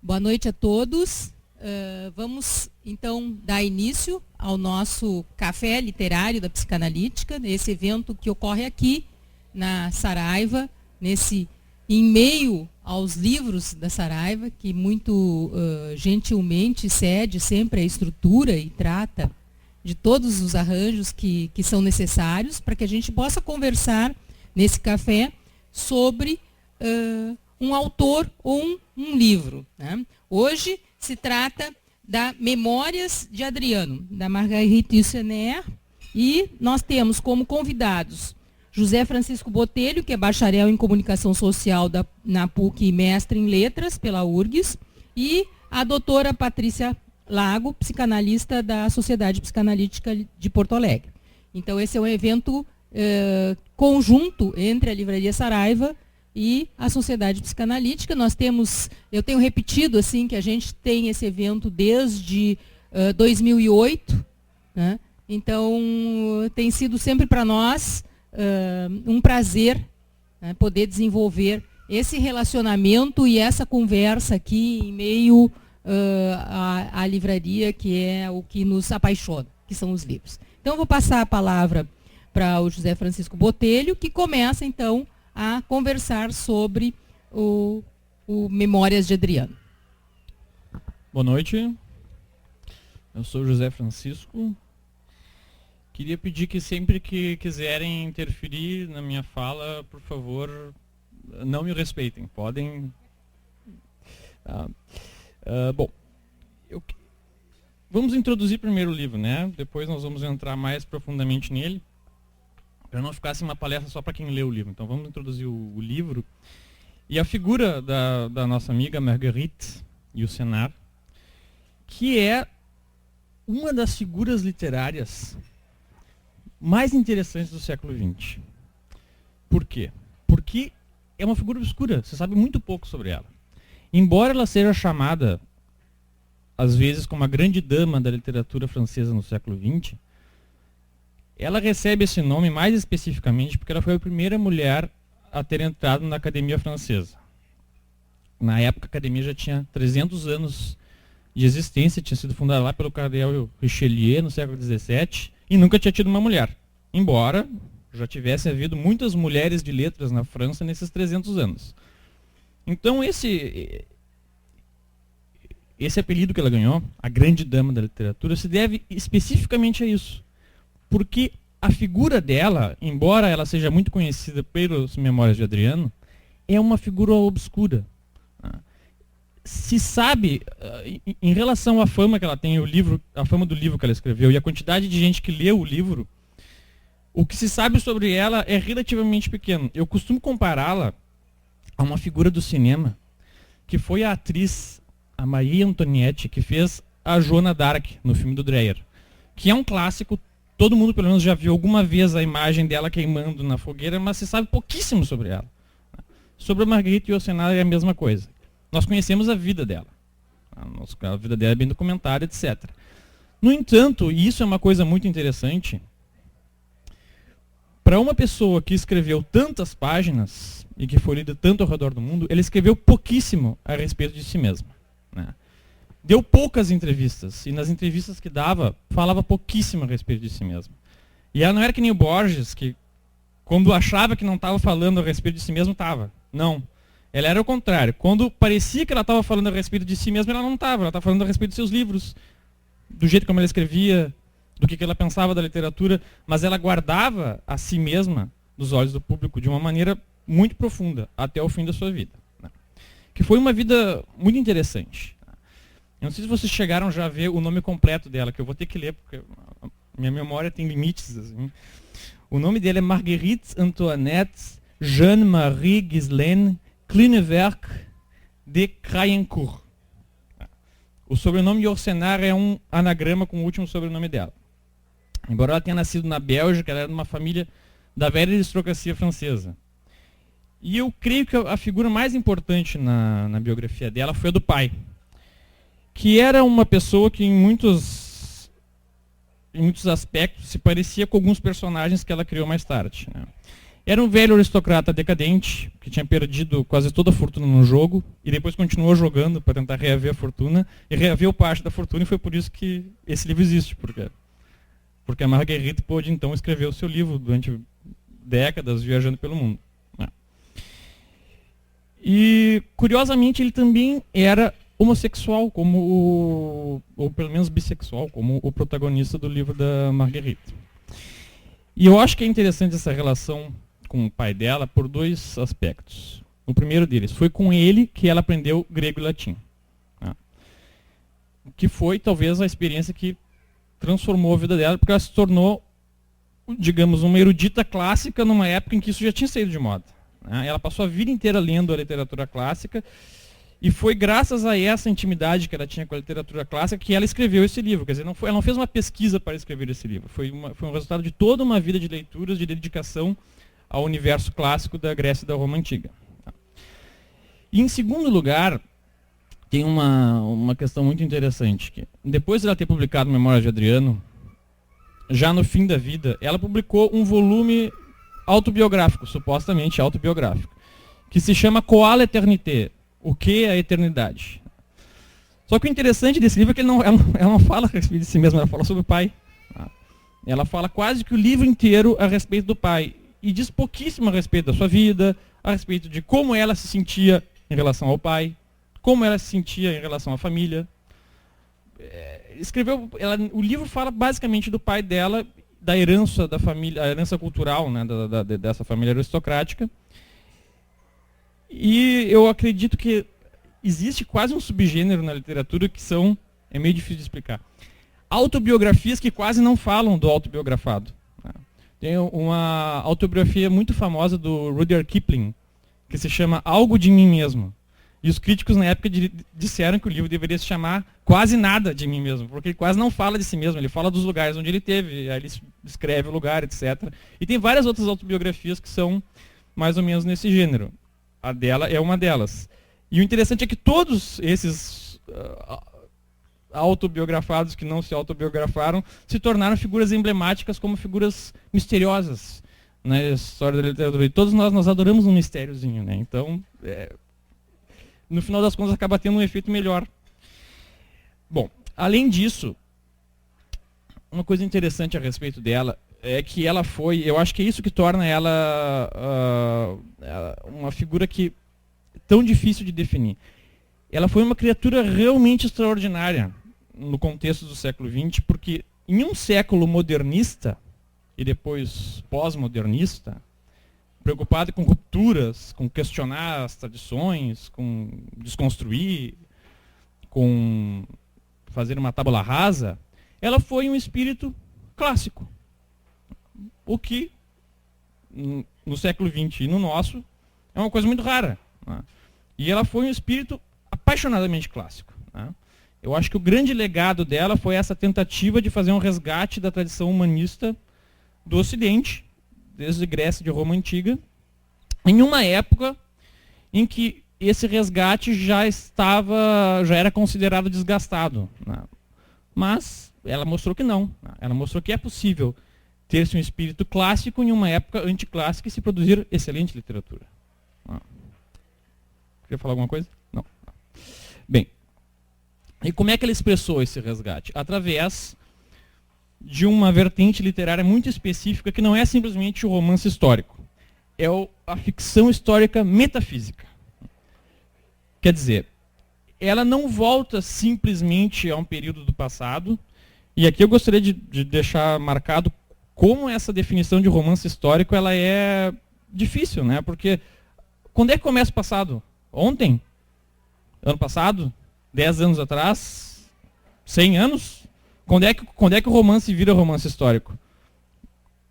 Boa noite a todos. Vamos, então, dar início ao nosso Café Literário da Psicanalítica, esse evento que ocorre aqui na Saraiva, em meio aos livros da Saraiva, que muito gentilmente cede sempre a estrutura e trata de todos os arranjos que são necessários para que a gente possa conversar nesse café sobre um autor ou um livro, né? Hoje se trata da Memórias de Adriano, da Marguerite Yourcenar, e nós temos como convidados José Francisco Botelho, que é bacharel em Comunicação Social na PUC e mestre em Letras pela URGS, e a doutora Patrícia Lago, psicanalista da Sociedade Psicanalítica de Porto Alegre. Então, esse é um evento conjunto entre a Livraria Saraiva e a Sociedade Psicanalítica. Eu tenho repetido assim que a gente tem esse evento desde 2008, né? Então tem sido sempre para nós um prazer, né, poder desenvolver esse relacionamento e essa conversa aqui em meio à livraria, que é o que nos apaixona, que são os livros. Então eu vou passar a palavra para o José Francisco Botelho, que começa então a conversar sobre o Memórias de Adriano. Boa noite, eu sou José Francisco. Queria pedir que sempre que quiserem interferir na minha fala, por favor, não me respeitem. Podem... Bom, vamos introduzir primeiro o livro, né? Depois nós vamos entrar mais profundamente nele, para não ficar assim uma palestra só para quem lê o livro. Então vamos introduzir o livro. E a figura da nossa amiga Marguerite Yourcenar, que é uma das figuras literárias mais interessantes do século XX. Por quê? Porque é uma figura obscura, você sabe muito pouco sobre ela. Embora ela seja chamada, às vezes, como a grande dama da literatura francesa no século XX, ela recebe esse nome mais especificamente porque ela foi a primeira mulher a ter entrado na Academia Francesa. Na época, a Academia já tinha 300 anos de existência, tinha sido fundada lá pelo cardeal Richelieu no século XVII e nunca tinha tido uma mulher, embora já tivesse havido muitas mulheres de letras na França nesses 300 anos. Então esse apelido que ela ganhou, a grande dama da literatura, se deve especificamente a isso. Porque a figura dela, embora ela seja muito conhecida pelas Memórias de Adriano, é uma figura obscura. Se sabe, em relação à fama que ela tem, a fama do livro que ela escreveu e a quantidade de gente que leu o livro, o que se sabe sobre ela é relativamente pequeno. Eu costumo compará-la a uma figura do cinema, que foi a atriz, a Marie Antoinette, que fez a Joana d'Arc no filme do Dreyer, que é um clássico. Todo mundo, pelo menos, já viu alguma vez a imagem dela queimando na fogueira, mas se sabe pouquíssimo sobre ela. Sobre a Marguerite Yourcenar é a mesma coisa. Nós conhecemos a vida dela. A vida dela é bem documentada, etc. No entanto, e isso é uma coisa muito interessante, para uma pessoa que escreveu tantas páginas e que foi lida tanto ao redor do mundo, ela escreveu pouquíssimo a respeito de si mesma, né? Deu poucas entrevistas, e nas entrevistas que dava, falava pouquíssimo a respeito de si mesmo. E ela não era que nem o Borges, que quando achava que não estava falando a respeito de si mesmo, estava. Não. Ela era o contrário. Quando parecia que ela estava falando a respeito de si mesma, ela não estava. Ela estava falando a respeito dos seus livros, do jeito como ela escrevia, do que ela pensava da literatura, mas ela guardava a si mesma dos olhos do público de uma maneira muito profunda, até o fim da sua vida, né? Que foi uma vida muito interessante. Eu não sei se vocês chegaram já a ver o nome completo dela, que eu vou ter que ler, porque minha memória tem limites. Assim. O nome dela é Marguerite Antoinette Jeanne-Marie Ghislaine Clineverc de Crayencourt. O sobrenome Yourcenar é um anagrama com o último sobrenome dela. Embora ela tenha nascido na Bélgica, ela era de uma família da velha aristocracia francesa. E eu creio que a figura mais importante na biografia dela foi a do pai, que era uma pessoa que em muitos aspectos se parecia com alguns personagens que ela criou mais tarde, né? Era um velho aristocrata decadente, que tinha perdido quase toda a fortuna no jogo, e depois continuou jogando para tentar reaver a fortuna, e reaveu parte da fortuna, e foi por isso que esse livro existe. Porque a Marguerite pôde então escrever o seu livro durante décadas viajando pelo mundo. E, curiosamente, ele também era homossexual, ou pelo menos bissexual, como o protagonista do livro da Marguerite. E eu acho que é interessante essa relação com o pai dela por dois aspectos. O primeiro deles, foi com ele que ela aprendeu grego e latim. Que foi, talvez, a experiência que transformou a vida dela, porque ela se tornou, digamos, uma erudita clássica numa época em que isso já tinha saído de moda. Ela passou a vida inteira lendo a literatura clássica, e foi graças a essa intimidade que ela tinha com a literatura clássica que ela escreveu esse livro. Quer dizer, ela não fez uma pesquisa para escrever esse livro. Foi um resultado de toda uma vida de leituras, de dedicação ao universo clássico da Grécia e da Roma Antiga. E, em segundo lugar, tem uma questão muito interessante. Que depois de ela ter publicado Memórias de Adriano, já no fim da vida, ela publicou um volume autobiográfico, supostamente autobiográfico, que se chama Quoa l'Eternité, o que é a eternidade. Só que o interessante desse livro é que ela não fala a respeito de si mesma, ela fala sobre o pai. Ela fala quase que o livro inteiro a respeito do pai, e diz pouquíssimo a respeito da sua vida, a respeito de como ela se sentia em relação ao pai, como ela se sentia em relação à família. O livro fala basicamente do pai dela, da herança da família, a herança cultural, né, dessa família aristocrática. E eu acredito que existe quase um subgênero na literatura que é meio difícil de explicar. Autobiografias que quase não falam do autobiografado. Tem uma autobiografia muito famosa do Rudyard Kipling, que se chama Algo de Mim Mesmo. E os críticos na época disseram que o livro deveria se chamar Quase Nada de Mim Mesmo, porque ele quase não fala de si mesmo, ele fala dos lugares onde ele teve, aí ele descreve o lugar, etc. E tem várias outras autobiografias que são mais ou menos nesse gênero. A dela é uma delas. E o interessante é que todos esses autobiografados que não se autobiografaram se tornaram figuras emblemáticas como figuras misteriosas na história da literatura. E todos nós adoramos um mistériozinho, né? Então, no final das contas, acaba tendo um efeito melhor. Bom, além disso, uma coisa interessante a respeito dela é que ela foi, eu acho que é isso que torna ela uma figura que tão difícil de definir. Ela foi uma criatura realmente extraordinária no contexto do século XX, porque em um século modernista e depois pós-modernista, preocupado com rupturas, com questionar as tradições, com desconstruir, com fazer uma tábula rasa, ela foi um espírito clássico. O que, no século XX e no nosso, é uma coisa muito rara. Né? E ela foi um espírito apaixonadamente clássico. Né? Eu acho que o grande legado dela foi essa tentativa de fazer um resgate da tradição humanista do Ocidente, desde Grécia e de Roma Antiga, em uma época em que esse resgate já era considerado desgastado. Né? Mas ela mostrou que não. Né? Ela mostrou que é possível ter-se um espírito clássico em uma época anticlássica e se produzir excelente literatura. Queria falar alguma coisa? Não. Bem, e como é que ela expressou esse resgate? Através de uma vertente literária muito específica que não é simplesmente o romance histórico. É a ficção histórica metafísica. Quer dizer, ela não volta simplesmente a um período do passado, e aqui eu gostaria de deixar marcado como essa definição de romance histórico ela é difícil, né? Porque quando é que começa o passado? Ontem? Ano passado? 10 anos atrás? 100 anos? Quando é que o romance vira romance histórico?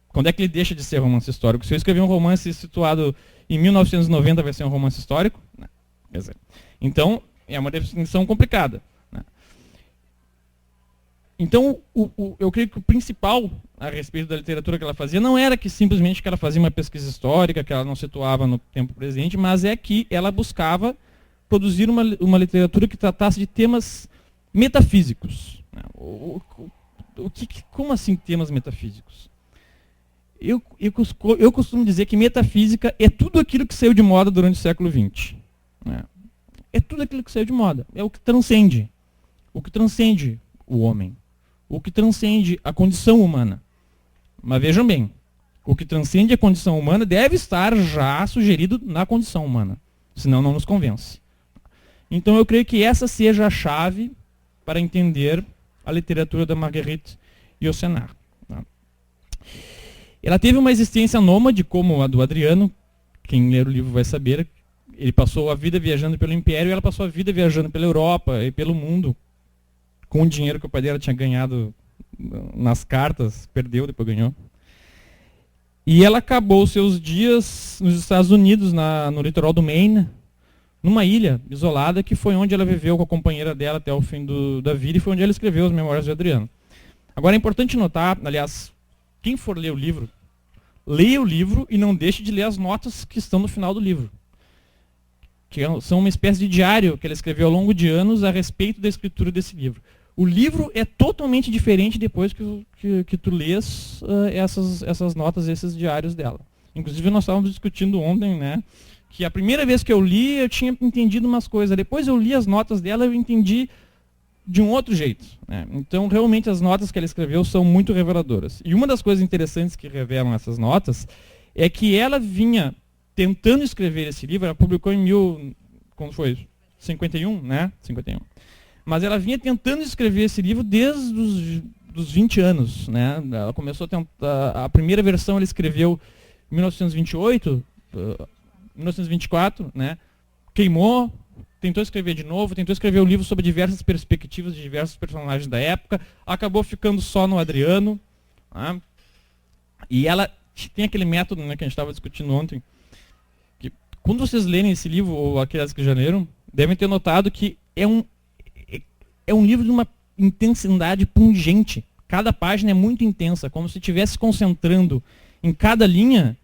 Quando é que ele deixa de ser romance histórico? Se eu escrever um romance situado em 1990, vai ser um romance histórico? Não. Quer dizer, então, é uma definição complicada. Né? Então, eu creio que o principal a respeito da literatura que ela fazia não era que simplesmente que ela fazia uma pesquisa histórica, que ela não situava no tempo presente, mas é que ela buscava produzir uma literatura que tratasse de temas metafísicos. Como assim temas metafísicos? Eu costumo dizer que metafísica é tudo aquilo que saiu de moda durante o século XX. Né? É tudo aquilo que saiu de moda. É o que transcende. O que transcende o homem. O que transcende a condição humana. Mas vejam bem, o que transcende a condição humana deve estar já sugerido na condição humana. Senão não nos convence. Então eu creio que essa seja a chave para entender a literatura da Marguerite Yourcenar. Ela teve uma existência nômade, como a do Adriano. Quem ler o livro vai saber. Ele passou a vida viajando pelo Império e ela passou a vida viajando pela Europa e pelo mundo, com o dinheiro que o pai dela tinha ganhado nas cartas, perdeu, depois ganhou. E ela acabou seus dias nos Estados Unidos, no litoral do Maine, numa ilha isolada, que foi onde ela viveu com a companheira dela até o fim da vida, e foi onde ela escreveu as Memórias de Adriano. Agora é importante notar, aliás, quem for ler o livro, leia o livro e não deixe de ler as notas que estão no final do livro, que são uma espécie de diário que ela escreveu ao longo de anos a respeito da escritura desse livro. O livro é totalmente diferente depois que tu lês essas notas, esses diários dela. Inclusive nós estávamos discutindo ontem, né, que a primeira vez que eu li eu tinha entendido umas coisas, depois eu li as notas dela e eu entendi de um outro jeito. Né? Então realmente as notas que ela escreveu são muito reveladoras. E uma das coisas interessantes que revelam essas notas é que ela vinha tentando escrever esse livro, ela publicou em quando foi? 51, né? 51. Mas ela vinha tentando escrever esse livro desde os 20 anos. Né? Ela começou a tentar. A primeira versão ela escreveu em 1928, 1924, né? Queimou, tentou escrever de novo, tentou escrever o livro sobre diversas perspectivas de diversos personagens da época, acabou ficando só no Adriano. Né? E ela tem aquele método, né, que a gente estava discutindo ontem, que quando vocês lerem esse livro, ou aqueles que já leram, devem ter notado que é um livro de uma intensidade pungente. Cada página é muito intensa, como se estivesse concentrando em cada linha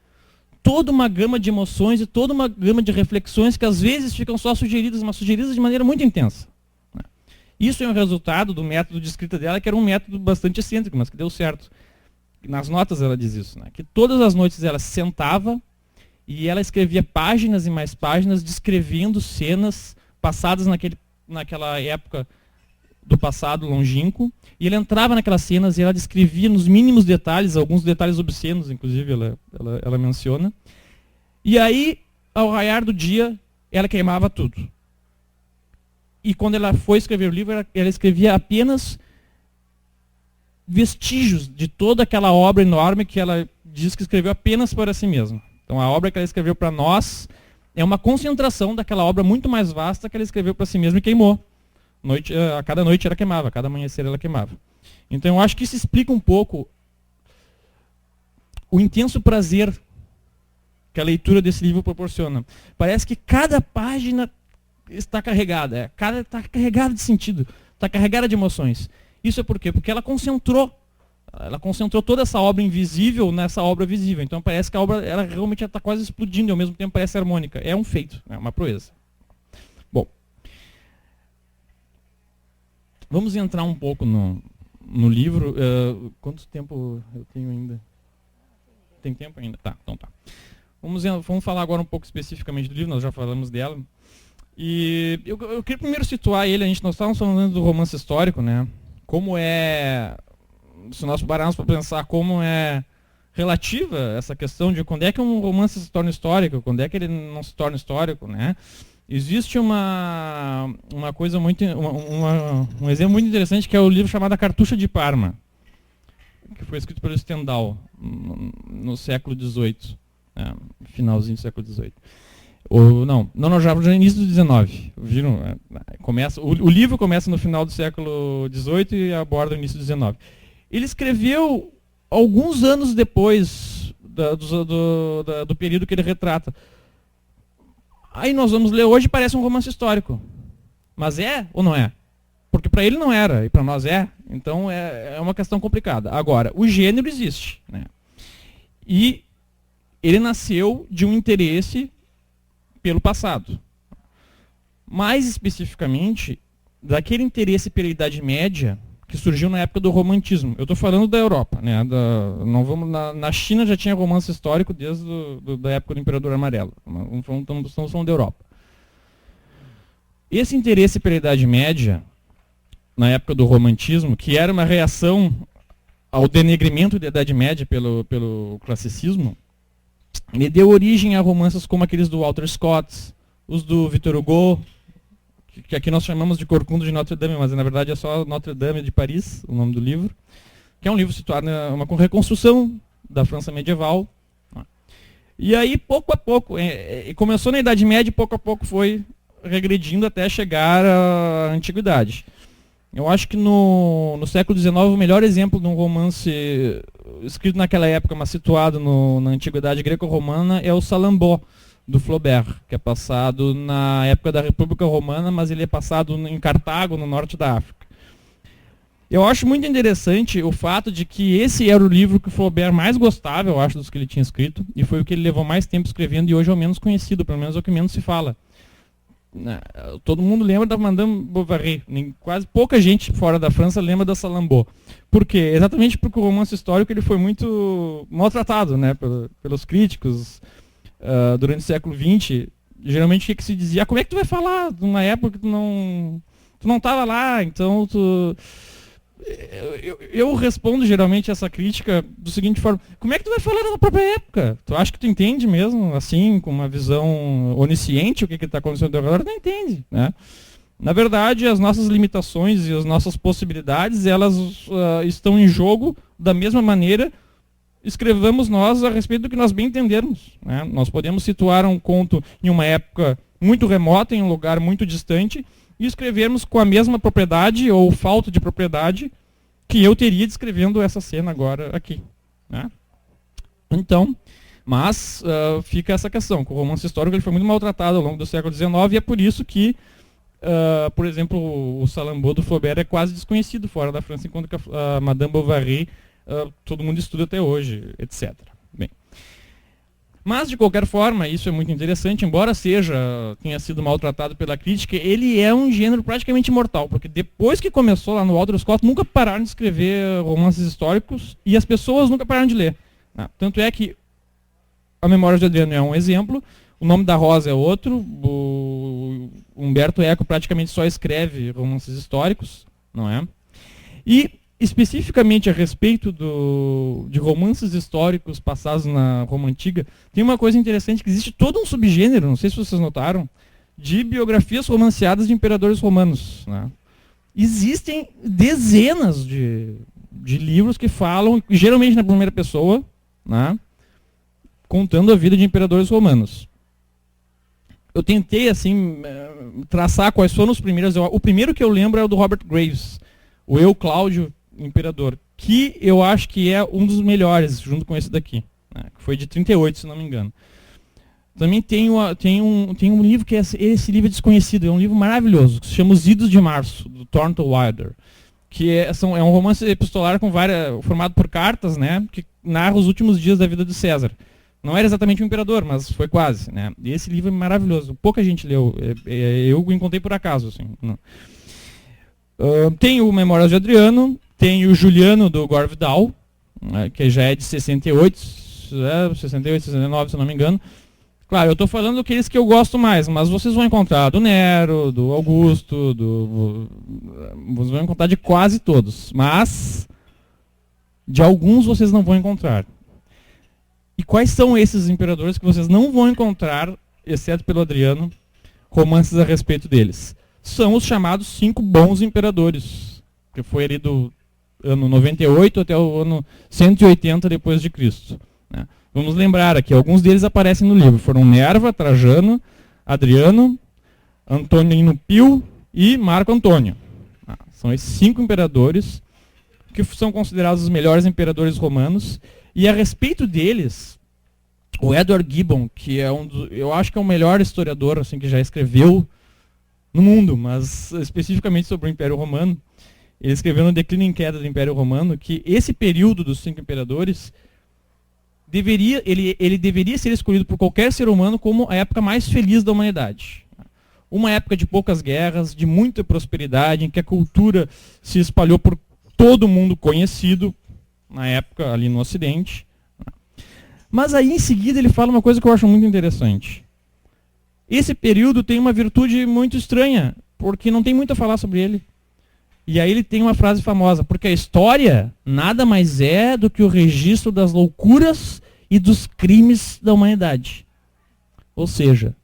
toda uma gama de emoções e toda uma gama de reflexões que às vezes ficam só sugeridas, mas sugeridas de maneira muito intensa. Isso é um resultado do método de escrita dela, que era um método bastante excêntrico, mas que deu certo. Nas notas ela diz isso, né? Que todas as noites ela se sentava e ela escrevia páginas e mais páginas descrevendo cenas passadas naquela época do passado longínquo, e ela entrava naquelas cenas e ela descrevia nos mínimos detalhes, alguns detalhes obscenos, inclusive, ela menciona. E aí, ao raiar do dia, ela queimava tudo. E quando ela foi escrever o livro, ela escrevia apenas vestígios de toda aquela obra enorme que ela diz que escreveu apenas para si mesma. Então, a obra que ela escreveu para nós é uma concentração daquela obra muito mais vasta que ela escreveu para si mesma e queimou. A cada noite ela queimava, a cada amanhecer ela queimava. Então eu acho que isso explica um pouco o intenso prazer que a leitura desse livro proporciona. Parece que cada página está carregada, está carregada de sentido, está carregada de emoções. Isso é por quê? Porque ela concentrou toda essa obra invisível nessa obra visível. Então parece que a obra ela realmente está quase explodindo e ao mesmo tempo parece harmônica. É um feito, é uma proeza. Bom, vamos entrar um pouco no livro. Quanto tempo eu tenho ainda? Tem tempo ainda? Tá, então tá. Vamos falar agora um pouco especificamente do livro, nós já falamos dela. E eu queria primeiro situar ele, nós estávamos falando do romance histórico, né? Como é, se nós pararmos para pensar como é relativa essa questão de quando é que um romance se torna histórico, quando é que ele não se torna histórico, né? Existe uma coisa muito, um exemplo muito interessante, que é o livro chamado A Cartucha de Parma, que foi escrito pelo Stendhal no século XVIII, finalzinho do século XVIII. Já no início do XIX. Viram? O livro começa no final do século XVIII e aborda o início do XIX. Ele escreveu alguns anos depois do período que ele retrata. Aí nós vamos ler hoje, parece um romance histórico. Mas é ou não é? Porque para ele não era, e para nós é. Então é uma questão complicada. Agora, o gênero existe. Né? E ele nasceu de um interesse pelo passado. Mais especificamente, daquele interesse pela Idade Média, que surgiu na época do romantismo. Eu estou falando da Europa, né? Não vamos na China já tinha romance histórico desde da época do Imperador Amarelo. Estamos falando da Europa. Esse interesse pela Idade Média, na época do romantismo, que era uma reação ao denegrimento da Idade Média pelo classicismo, ele deu origem a romances como aqueles do Walter Scott, os do Victor Hugo, que aqui nós chamamos de Corcunda de Notre Dame, mas na verdade é só Notre Dame de Paris, o nome do livro, que é um livro situado numa reconstrução da França medieval. E aí, pouco a pouco, começou na Idade Média e pouco a pouco foi regredindo até chegar à Antiguidade. Eu acho que no século XIX o melhor exemplo de um romance escrito naquela época, mas situado na Antiguidade greco-romana, é o Salambó, do Flaubert, que é passado na época da República Romana, mas ele é passado em Cartago, no norte da África. Eu acho muito interessante o fato de que esse era o livro que o Flaubert mais gostava, eu acho, dos que ele tinha escrito, e foi o que ele levou mais tempo escrevendo, e hoje é o menos conhecido, pelo menos é o que menos se fala. Todo mundo lembra da Madame Bovary, quase pouca gente fora da França lembra da Salambó. Por quê? Exatamente porque o romance histórico ele foi muito maltratado, né, pelos críticos. Durante o século XX, geralmente o que se dizia, como é que tu vai falar numa época que tu não estava lá, então eu respondo geralmente essa crítica do seguinte forma, como é que tu vai falar na própria época? Tu acha que tu entende mesmo, assim, com uma visão onisciente o que está acontecendo ao redor? Não entende, né? Na verdade, as nossas limitações e as nossas possibilidades, elas estão em jogo da mesma maneira escrevamos nós a respeito do que nós bem entendermos, né? Nós podemos situar um conto em uma época muito remota, em um lugar muito distante, e escrevermos com a mesma propriedade ou falta de propriedade que eu teria descrevendo essa cena agora aqui, né? Então, mas fica essa questão, que o romance histórico ele foi muito maltratado ao longo do século XIX, e é por isso que, por exemplo, o Salambó do Flaubert é quase desconhecido fora da França, enquanto que a Madame Bovary todo mundo estuda até hoje, etc. Bem, mas, de qualquer forma, isso é muito interessante, embora tenha sido maltratado pela crítica, ele é um gênero praticamente imortal, porque depois que começou lá no Walter Scott, nunca pararam de escrever romances históricos e as pessoas nunca pararam de ler. Tanto é que A Memória de Adriano é um exemplo, O Nome da Rosa é outro, o Umberto Eco praticamente só escreve romances históricos, não é? E especificamente a respeito de romances históricos passados na Roma Antiga, tem uma coisa interessante, que existe todo um subgênero, não sei se vocês notaram, de biografias romanceadas de imperadores romanos, né? Existem dezenas de livros que falam, geralmente na primeira pessoa, né, contando a vida de imperadores romanos. Eu tentei, assim, traçar quais foram os primeiros. O primeiro que eu lembro é o do Robert Graves, o Eu, Cláudio, Imperador, que eu acho que é um dos melhores, junto com esse daqui, né, que foi de 38, se não me engano. Também tem um livro que esse livro é desconhecido, é um livro maravilhoso, que se chama Os Idos de Março, do Thornton Wilder, que é um romance epistolar formado por cartas, né, que narra os últimos dias da vida de César. Não era exatamente um imperador, mas foi quase, né? E esse livro é maravilhoso, pouca gente leu, eu o encontrei por acaso, assim. Tem o Memórias de Adriano, tem o Juliano do Gore Vidal, que já é de 68, 69, se não me engano. Claro, eu estou falando daqueles que eu gosto mais, mas vocês vão encontrar do Nero, do Augusto, vocês vão encontrar de quase todos, mas de alguns vocês não vão encontrar. E quais são esses imperadores que vocês não vão encontrar, exceto pelo Adriano, romances a respeito deles? São os chamados 5 bons imperadores, que foi ali do ano 98 até o ano 180 depois de Cristo, né? Vamos lembrar aqui, alguns deles aparecem no livro. Foram Nerva, Trajano, Adriano, Antonino Pio e Marco Antônio. São esses 5 imperadores que são considerados os melhores imperadores romanos. E a respeito deles, o Edward Gibbon, que é eu acho que é o melhor historiador assim, que já escreveu no mundo, mas especificamente sobre o Império Romano, ele escreveu no Declínio e Queda do Império Romano que esse período dos 5 imperadores ele deveria ser escolhido por qualquer ser humano como a época mais feliz da humanidade. Uma época de poucas guerras, de muita prosperidade, em que a cultura se espalhou por todo mundo conhecido na época ali no Ocidente. Mas aí em seguida ele fala uma coisa que eu acho muito interessante. Esse período tem uma virtude muito estranha, porque não tem muito a falar sobre ele. E aí ele tem uma frase famosa, porque a história nada mais é do que o registro das loucuras e dos crimes da humanidade. Ou seja,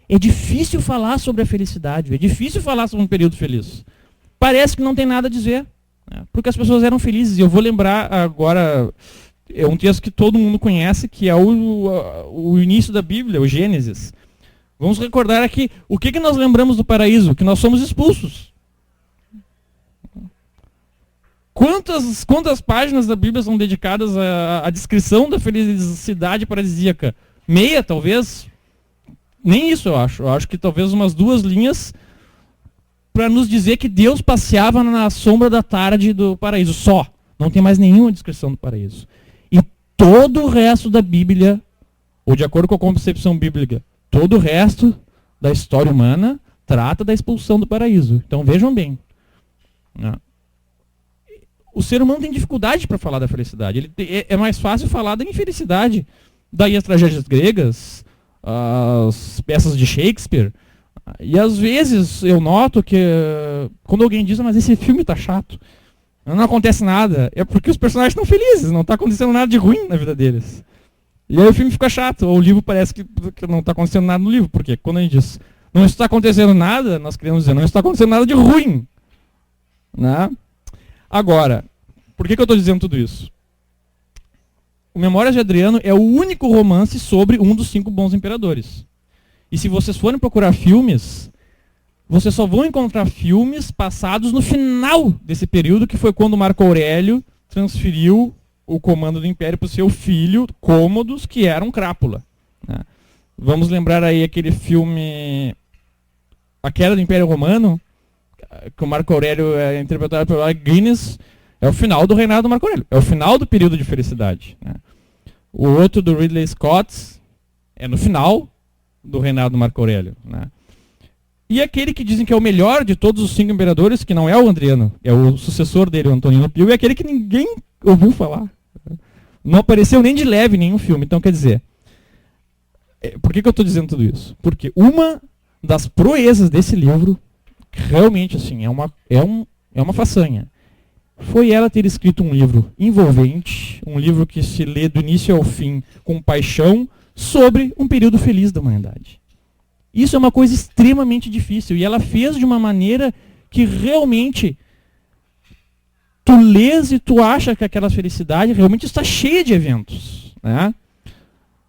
é difícil falar sobre a felicidade, é difícil falar sobre um período feliz. Parece que não tem nada a dizer, né? Porque as pessoas eram felizes. E eu vou lembrar agora, é um texto que todo mundo conhece, que é o início da Bíblia, o Gênesis. Vamos recordar aqui, o que nós lembramos do paraíso? Que nós somos expulsos. Quantas páginas da Bíblia são dedicadas à descrição da felicidade paradisíaca? Meia, talvez? Nem isso, eu acho. Eu acho que talvez umas 2 linhas para nos dizer que Deus passeava na sombra da tarde do paraíso. Só. Não tem mais nenhuma descrição do paraíso. E todo o resto da Bíblia, ou de acordo com a concepção bíblica, todo o resto da história humana trata da expulsão do paraíso. Então vejam bem. O ser humano tem dificuldade para falar da felicidade. É mais fácil falar da infelicidade. Daí as tragédias gregas, as peças de Shakespeare. E às vezes eu noto que quando alguém diz, mas esse filme tá chato, não acontece nada, é porque os personagens estão felizes, não está acontecendo nada de ruim na vida deles. E aí o filme fica chato, ou o livro parece que não está acontecendo nada no livro, porque quando a gente diz, não está acontecendo nada, nós queremos dizer, não está acontecendo nada de ruim. Né? Agora, por que eu estou dizendo tudo isso? O Memórias de Adriano é o único romance sobre um dos 5 bons imperadores. E se vocês forem procurar filmes, vocês só vão encontrar filmes passados no final desse período, que foi quando Marco Aurélio transferiu o comando do Império para o seu filho, Cômodos, que era um crápula. Né? Vamos lembrar aí aquele filme A Queda do Império Romano, que o Marco Aurélio é interpretado pelo Alec Guinness. É o final do reinado do Marco Aurélio. É o final do período de felicidade. Né? O outro do Ridley Scott é no final do reinado do Marco Aurélio. Né? E aquele que dizem que é o melhor de todos os 5 imperadores, que não é o Adriano, é o sucessor dele, o Antonino Pio, é aquele que ninguém ouviu falar. Não apareceu nem de leve em nenhum filme. Então, quer dizer, por que eu estou dizendo tudo isso? Porque uma das proezas desse livro, realmente assim, é uma façanha, foi ela ter escrito um livro envolvente, um livro que se lê do início ao fim com paixão, sobre um período feliz da humanidade. Isso é uma coisa extremamente difícil, e ela fez de uma maneira que realmente tu lês e tu acha que aquela felicidade realmente está cheia de eventos. Né?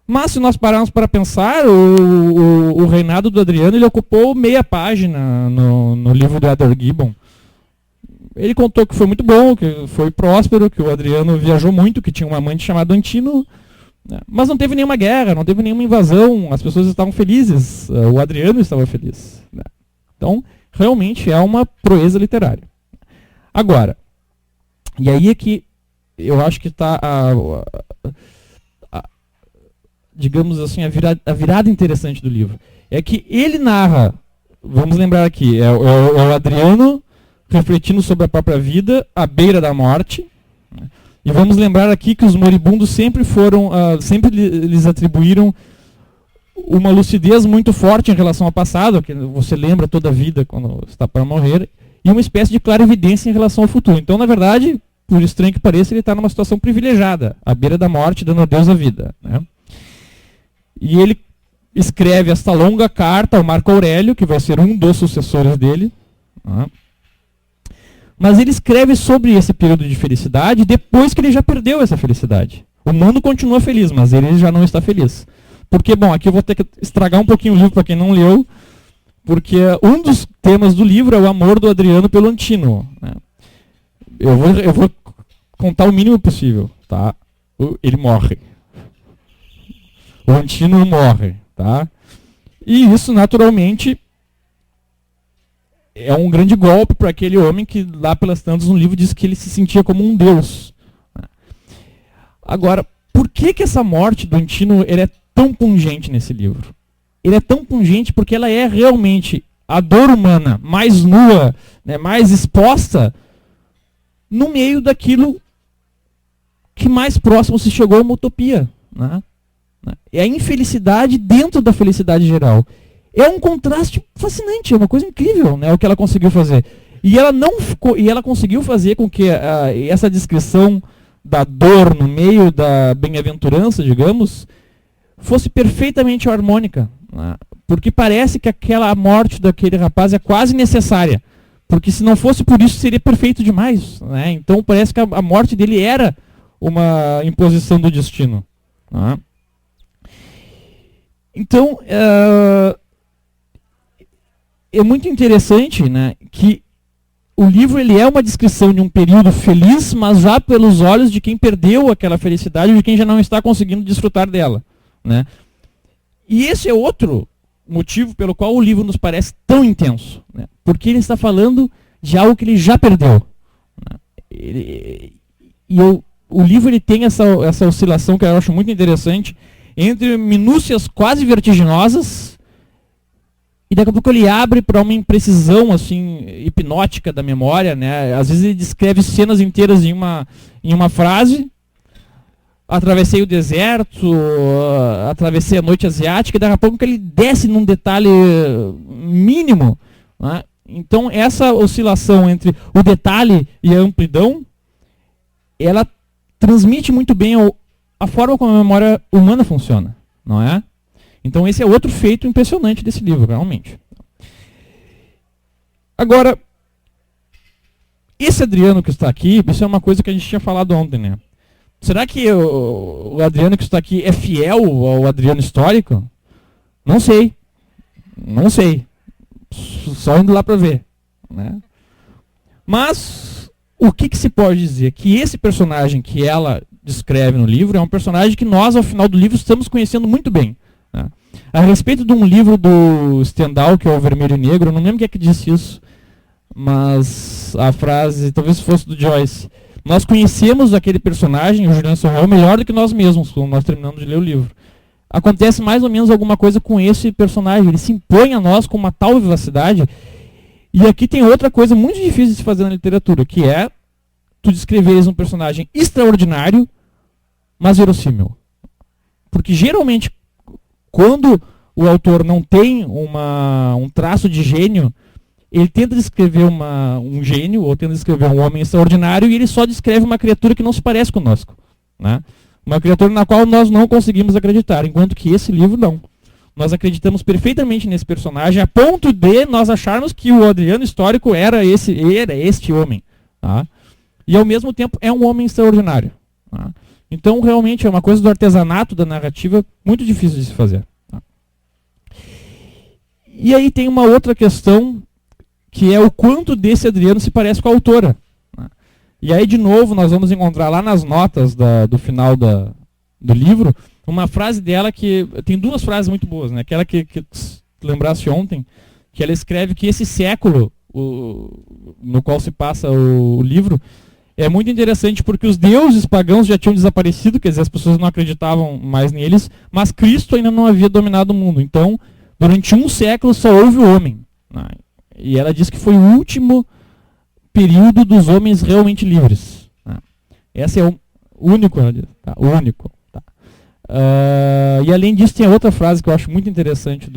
Mas se nós pararmos para pensar, o reinado do Adriano ele ocupou meia página no livro do Edward Gibbon. Ele contou que foi muito bom, que foi próspero, que o Adriano viajou muito, que tinha um amante chamado Antino, né? Mas não teve nenhuma guerra, não teve nenhuma invasão, as pessoas estavam felizes, o Adriano estava feliz. Né? Então, realmente é uma proeza literária. Agora, e aí é que eu acho que está digamos assim, a virada interessante do livro. É que ele narra, vamos lembrar aqui, é o Adriano refletindo sobre a própria vida, à beira da morte. Né? E vamos lembrar aqui que os moribundos sempre lhes atribuíram uma lucidez muito forte em relação ao passado, que você lembra toda a vida quando está para morrer, e uma espécie de clarividência em relação ao futuro. Então, na verdade, por estranho que pareça, ele está numa situação privilegiada, à beira da morte, dando adeus à vida. Né? E ele escreve esta longa carta ao Marco Aurélio, que vai ser um dos sucessores dele. Né? Mas ele escreve sobre esse período de felicidade depois que ele já perdeu essa felicidade. O mundo continua feliz, mas ele já não está feliz. Porque, bom, aqui eu vou ter que estragar um pouquinho o livro para quem não leu, porque um dos temas do livro é o amor do Adriano pelo Antino. Né? Eu vou contar o mínimo possível. Tá? Ele morre. O Antino morre. Tá? E isso, naturalmente, é um grande golpe para aquele homem que, lá pelas tantas, no livro diz que ele se sentia como um deus. Agora, por que essa morte do Antino ele é tão pungente nesse livro? Ele é tão pungente porque ela é realmente a dor humana mais nua, né, mais exposta no meio daquilo que mais próximo se chegou a uma utopia. Né? É a infelicidade dentro da felicidade geral. É um contraste fascinante, é uma coisa incrível, né, o que ela conseguiu fazer. E ela conseguiu fazer com que essa descrição da dor no meio da bem-aventurança, digamos, fosse perfeitamente harmônica. Né? Porque parece que a morte daquele rapaz é quase necessária. Porque se não fosse por isso, seria perfeito demais. Né? Então parece que a morte dele era uma imposição do destino. Né? Então, é muito interessante, né, que o livro ele é uma descrição de um período feliz, mas já pelos olhos de quem perdeu aquela felicidade, de quem já não está conseguindo desfrutar dela. Né? E esse é outro motivo pelo qual o livro nos parece tão intenso. Né? Porque ele está falando de algo que ele já perdeu. Né? O livro ele tem essa oscilação que eu acho muito interessante, entre minúcias quase vertiginosas, e daqui a pouco ele abre para uma imprecisão assim, hipnótica da memória. Né? Às vezes ele descreve cenas inteiras em uma frase. Atravessei o deserto, atravessei a noite asiática, e daqui a pouco ele desce num detalhe mínimo. Né? Então essa oscilação entre o detalhe e a amplidão, ela transmite muito bem a forma como a memória humana funciona, não é? Então esse é outro feito impressionante desse livro, realmente. Agora, esse Adriano que está aqui, isso é uma coisa que a gente tinha falado ontem, né? Será que o Adriano que está aqui é fiel ao Adriano histórico? Não sei. Não sei. Só indo lá para ver. Né? Mas, o que se pode dizer? Que esse personagem que ela descreve no livro é um personagem que nós, ao final do livro, estamos conhecendo muito bem. Né? A respeito de um livro do Stendhal, que é o Vermelho e Negro, eu não lembro quem é que disse isso, mas a frase, talvez fosse do Joyce. Nós conhecemos aquele personagem, o Julian Sorrell, melhor do que nós mesmos, quando nós terminamos de ler o livro. Acontece mais ou menos alguma coisa com esse personagem. Ele se impõe a nós com uma tal vivacidade. E aqui tem outra coisa muito difícil de se fazer na literatura, que é tu descreveres um personagem extraordinário, mas verossímil. Porque geralmente, quando o autor não tem um traço de gênio, ele tenta descrever um gênio, ou tenta descrever um homem extraordinário, e ele só descreve uma criatura que não se parece conosco. Né? Uma criatura na qual nós não conseguimos acreditar, enquanto que esse livro não. Nós acreditamos perfeitamente nesse personagem, a ponto de nós acharmos que o Adriano histórico era este homem. Tá? E ao mesmo tempo é um homem extraordinário. Tá? Então realmente é uma coisa do artesanato da narrativa muito difícil de se fazer. Tá? E aí tem uma outra questão, que é o quanto desse Adriano se parece com a autora. Né? E aí, de novo, nós vamos encontrar lá nas notas do final do livro, uma frase dela que... Tem duas frases muito boas, né? Aquela que lembrasse ontem, que ela escreve que esse século no qual se passa o livro é muito interessante porque os deuses pagãos já tinham desaparecido, quer dizer, as pessoas não acreditavam mais neles, mas Cristo ainda não havia dominado o mundo. Então, durante um século só houve o homem. Né? E ela diz que foi o último período dos homens realmente livres. Tá? Esse é o único. Tá? O único. Tá? E além disso, tem outra frase que eu acho muito interessante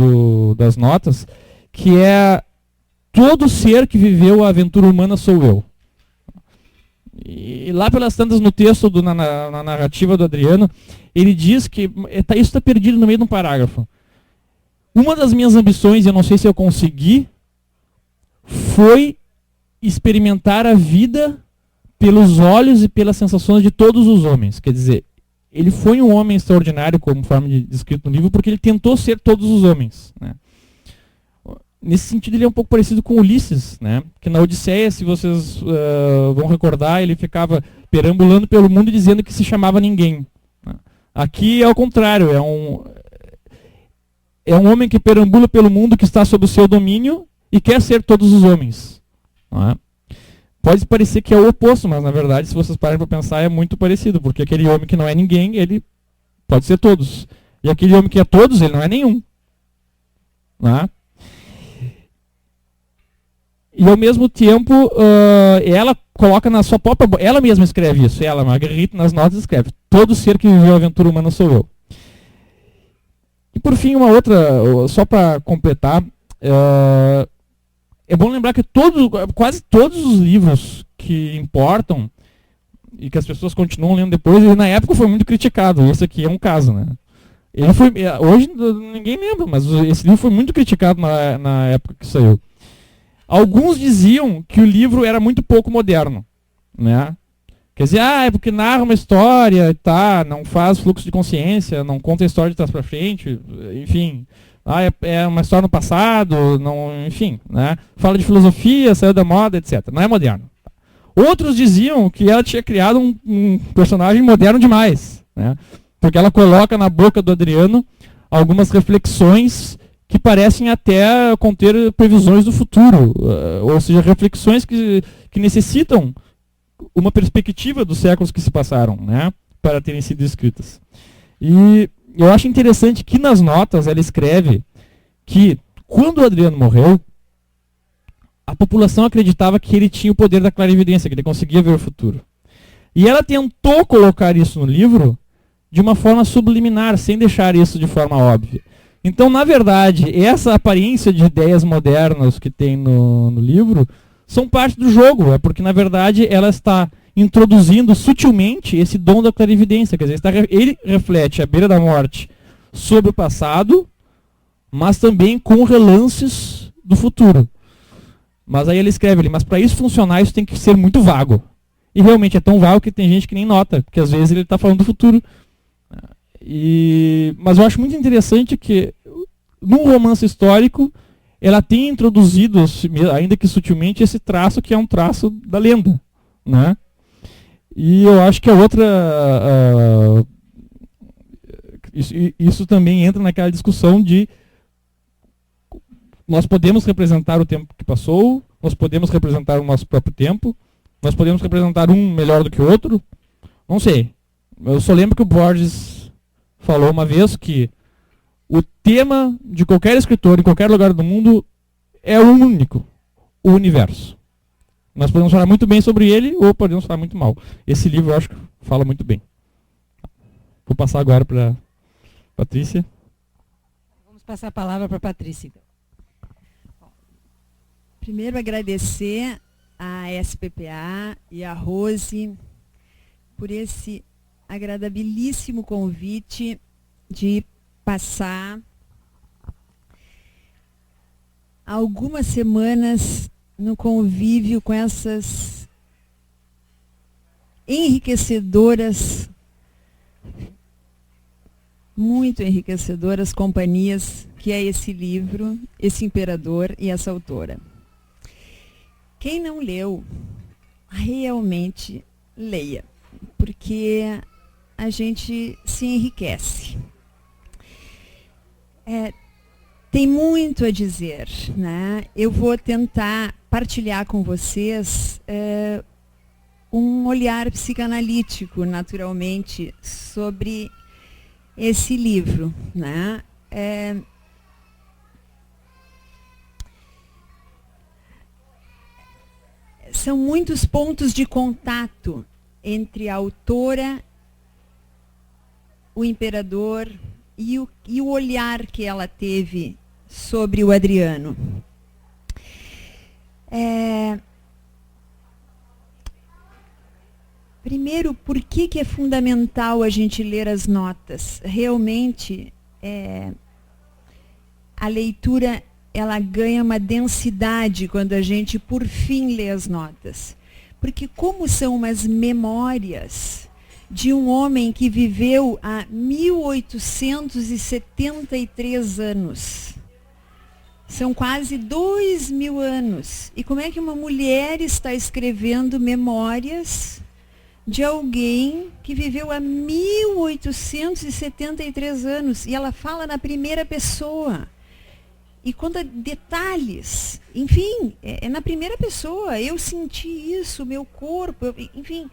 das notas, que é: todo ser que viveu a aventura humana sou eu. E lá pelas tantas no texto, na narrativa do Adriano, ele diz que isso está perdido no meio de um parágrafo. Uma das minhas ambições, eu não sei se eu consegui, foi experimentar a vida pelos olhos e pelas sensações de todos os homens. Quer dizer, ele foi um homem extraordinário, conforme descrito no livro, porque ele tentou ser todos os homens. Né? Nesse sentido, ele é um pouco parecido com Ulisses, né? Que na Odisseia, se vocês vão recordar, ele ficava perambulando pelo mundo e dizendo que se chamava ninguém. Né? Aqui é o contrário, é um homem que perambula pelo mundo, que está sob o seu domínio, e quer ser todos os homens. Não é? Pode parecer que é o oposto, mas na verdade, se vocês pararem para pensar, é muito parecido, porque aquele homem que não é ninguém, ele pode ser todos. E aquele homem que é todos, ele não é nenhum. Não é? E ao mesmo tempo, ela, coloca na sua própria... Ela mesma escreve isso. Ela, Marguerite, nas notas escreve: todo ser que viveu a aventura humana sou eu. E por fim, uma outra, só para completar, é bom lembrar que quase todos os livros que importam e que as pessoas continuam lendo depois, ele na época foi muito criticado. Esse aqui é um caso, né? Hoje ninguém lembra, mas esse livro foi muito criticado na época que saiu. Alguns diziam que o livro era muito pouco moderno, né? Quer dizer, é porque narra uma história, tá, não faz fluxo de consciência, não conta a história de trás para frente, enfim. É uma história no passado, não, enfim, né? Fala de filosofia, saiu da moda, etc. Não é moderno. Outros diziam que ela tinha criado um personagem moderno demais, né? Porque ela coloca na boca do Adriano algumas reflexões que parecem até conter previsões do futuro, ou seja, reflexões que necessitam uma perspectiva dos séculos que se passaram, né, para terem sido escritas. E eu acho interessante que nas notas ela escreve que quando o Adriano morreu, a população acreditava que ele tinha o poder da clarividência, que ele conseguia ver o futuro. E ela tentou colocar isso no livro de uma forma subliminar, sem deixar isso de forma óbvia. Então, na verdade, essa aparência de ideias modernas que tem no livro são parte do jogo, porque, na verdade, ela está introduzindo sutilmente esse dom da clarividência. Quer dizer, ele reflete à beira da morte sobre o passado, mas também com relances do futuro. Mas aí ele escreve, mas para isso funcionar, isso tem que ser muito vago. E realmente é tão vago que tem gente que nem nota, porque às vezes ele está falando do futuro. Mas eu acho muito interessante que, num romance histórico, ela tem introduzido, ainda que sutilmente, esse traço que é um traço da lenda, né? E eu acho que a outra... isso também entra naquela discussão de nós podemos representar o tempo que passou, nós podemos representar o nosso próprio tempo, nós podemos representar um melhor do que o outro, não sei. Eu só lembro que o Borges falou uma vez que o tema de qualquer escritor em qualquer lugar do mundo é único, o universo. Nós podemos falar muito bem sobre ele ou podemos falar muito mal. Esse livro eu acho que fala muito bem. Vou passar agora para Patrícia. Vamos passar a palavra para a Patrícia, então. Primeiro agradecer à SPPA e à Rose por esse agradabilíssimo convite de passar algumas semanas no convívio com essas enriquecedoras, muito enriquecedoras companhias que é esse livro, esse imperador e essa autora. Quem não leu, realmente leia, porque a gente se enriquece. Tem muito a dizer, né? Eu vou tentar partilhar com vocês um olhar psicanalítico, naturalmente, sobre esse livro, né? São muitos pontos de contato entre a autora, o imperador e o olhar que ela teve sobre o Adriano. Primeiro, por que é fundamental a gente ler as notas? Realmente, a leitura ela ganha uma densidade quando a gente, por fim, lê as notas. Porque como são umas memórias de um homem que viveu há 1873 anos. São quase 2000 anos. E como é que uma mulher está escrevendo memórias de alguém que viveu há 1873 anos? E ela fala na primeira pessoa. E conta detalhes. Enfim, é na primeira pessoa. Eu senti isso, meu corpo, enfim,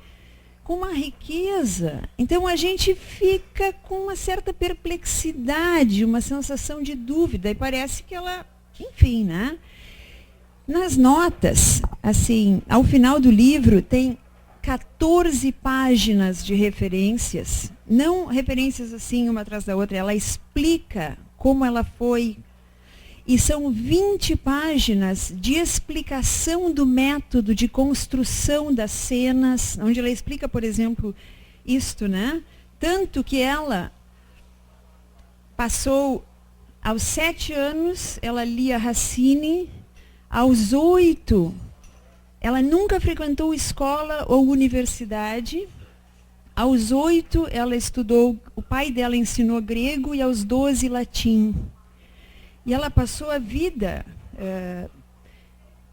com uma riqueza. Então a gente fica com uma certa perplexidade, uma sensação de dúvida. E parece que ela, enfim, né? Nas notas, assim, ao final do livro, tem 14 páginas de referências, não referências assim uma atrás da outra, ela explica como ela foi. E são 20 páginas de explicação do método de construção das cenas, onde ela explica, por exemplo, isto, né? Tanto que ela passou, aos 7 anos, ela lia Racine, aos 8, ela nunca frequentou escola ou universidade, aos 8 ela estudou, o pai dela ensinou grego e aos 12 latim. E ela passou a vida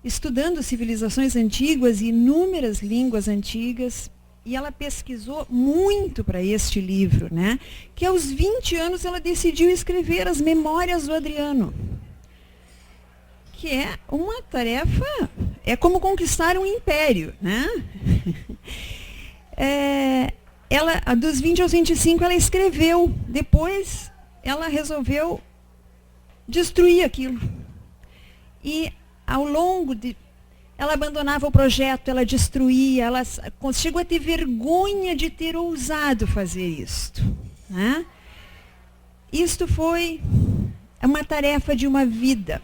estudando civilizações antigas e inúmeras línguas antigas. E ela pesquisou muito para este livro, né? Que aos 20 anos ela decidiu escrever as Memórias do Adriano. Que é uma tarefa, é como conquistar um império, né? Dos 20 aos 25 ela escreveu. Depois ela resolveu destruir aquilo. E ao longo de... Ela abandonava o projeto, ela destruía, ela chegou a ter vergonha de ter ousado fazer isto, né? Isto foi uma tarefa de uma vida.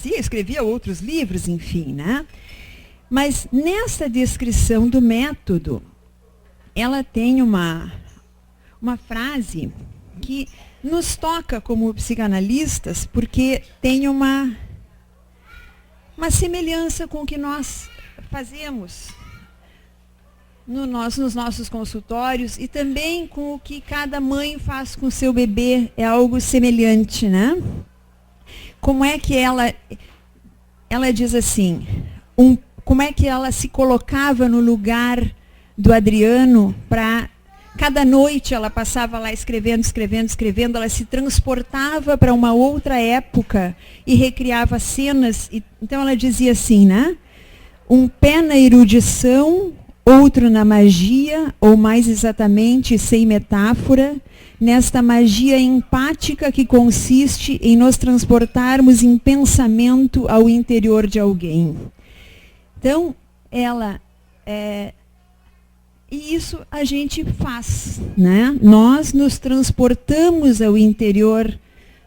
E escrevia outros livros, enfim, né? Mas nessa descrição do método, ela tem uma frase que nos toca como psicanalistas, porque tem uma semelhança com o que nós fazemos nos nossos consultórios e também com o que cada mãe faz com o seu bebê, é algo semelhante, né? Como é que ela diz assim, como é que ela se colocava no lugar do Adriano para... Cada noite ela passava lá escrevendo, ela se transportava para uma outra época e recriava cenas. Então ela dizia assim, né? Um pé na erudição, outro na magia, ou mais exatamente, sem metáfora, nesta magia empática que consiste em nos transportarmos em pensamento ao interior de alguém. Então, ela... E isso a gente faz, né? Nós nos transportamos ao interior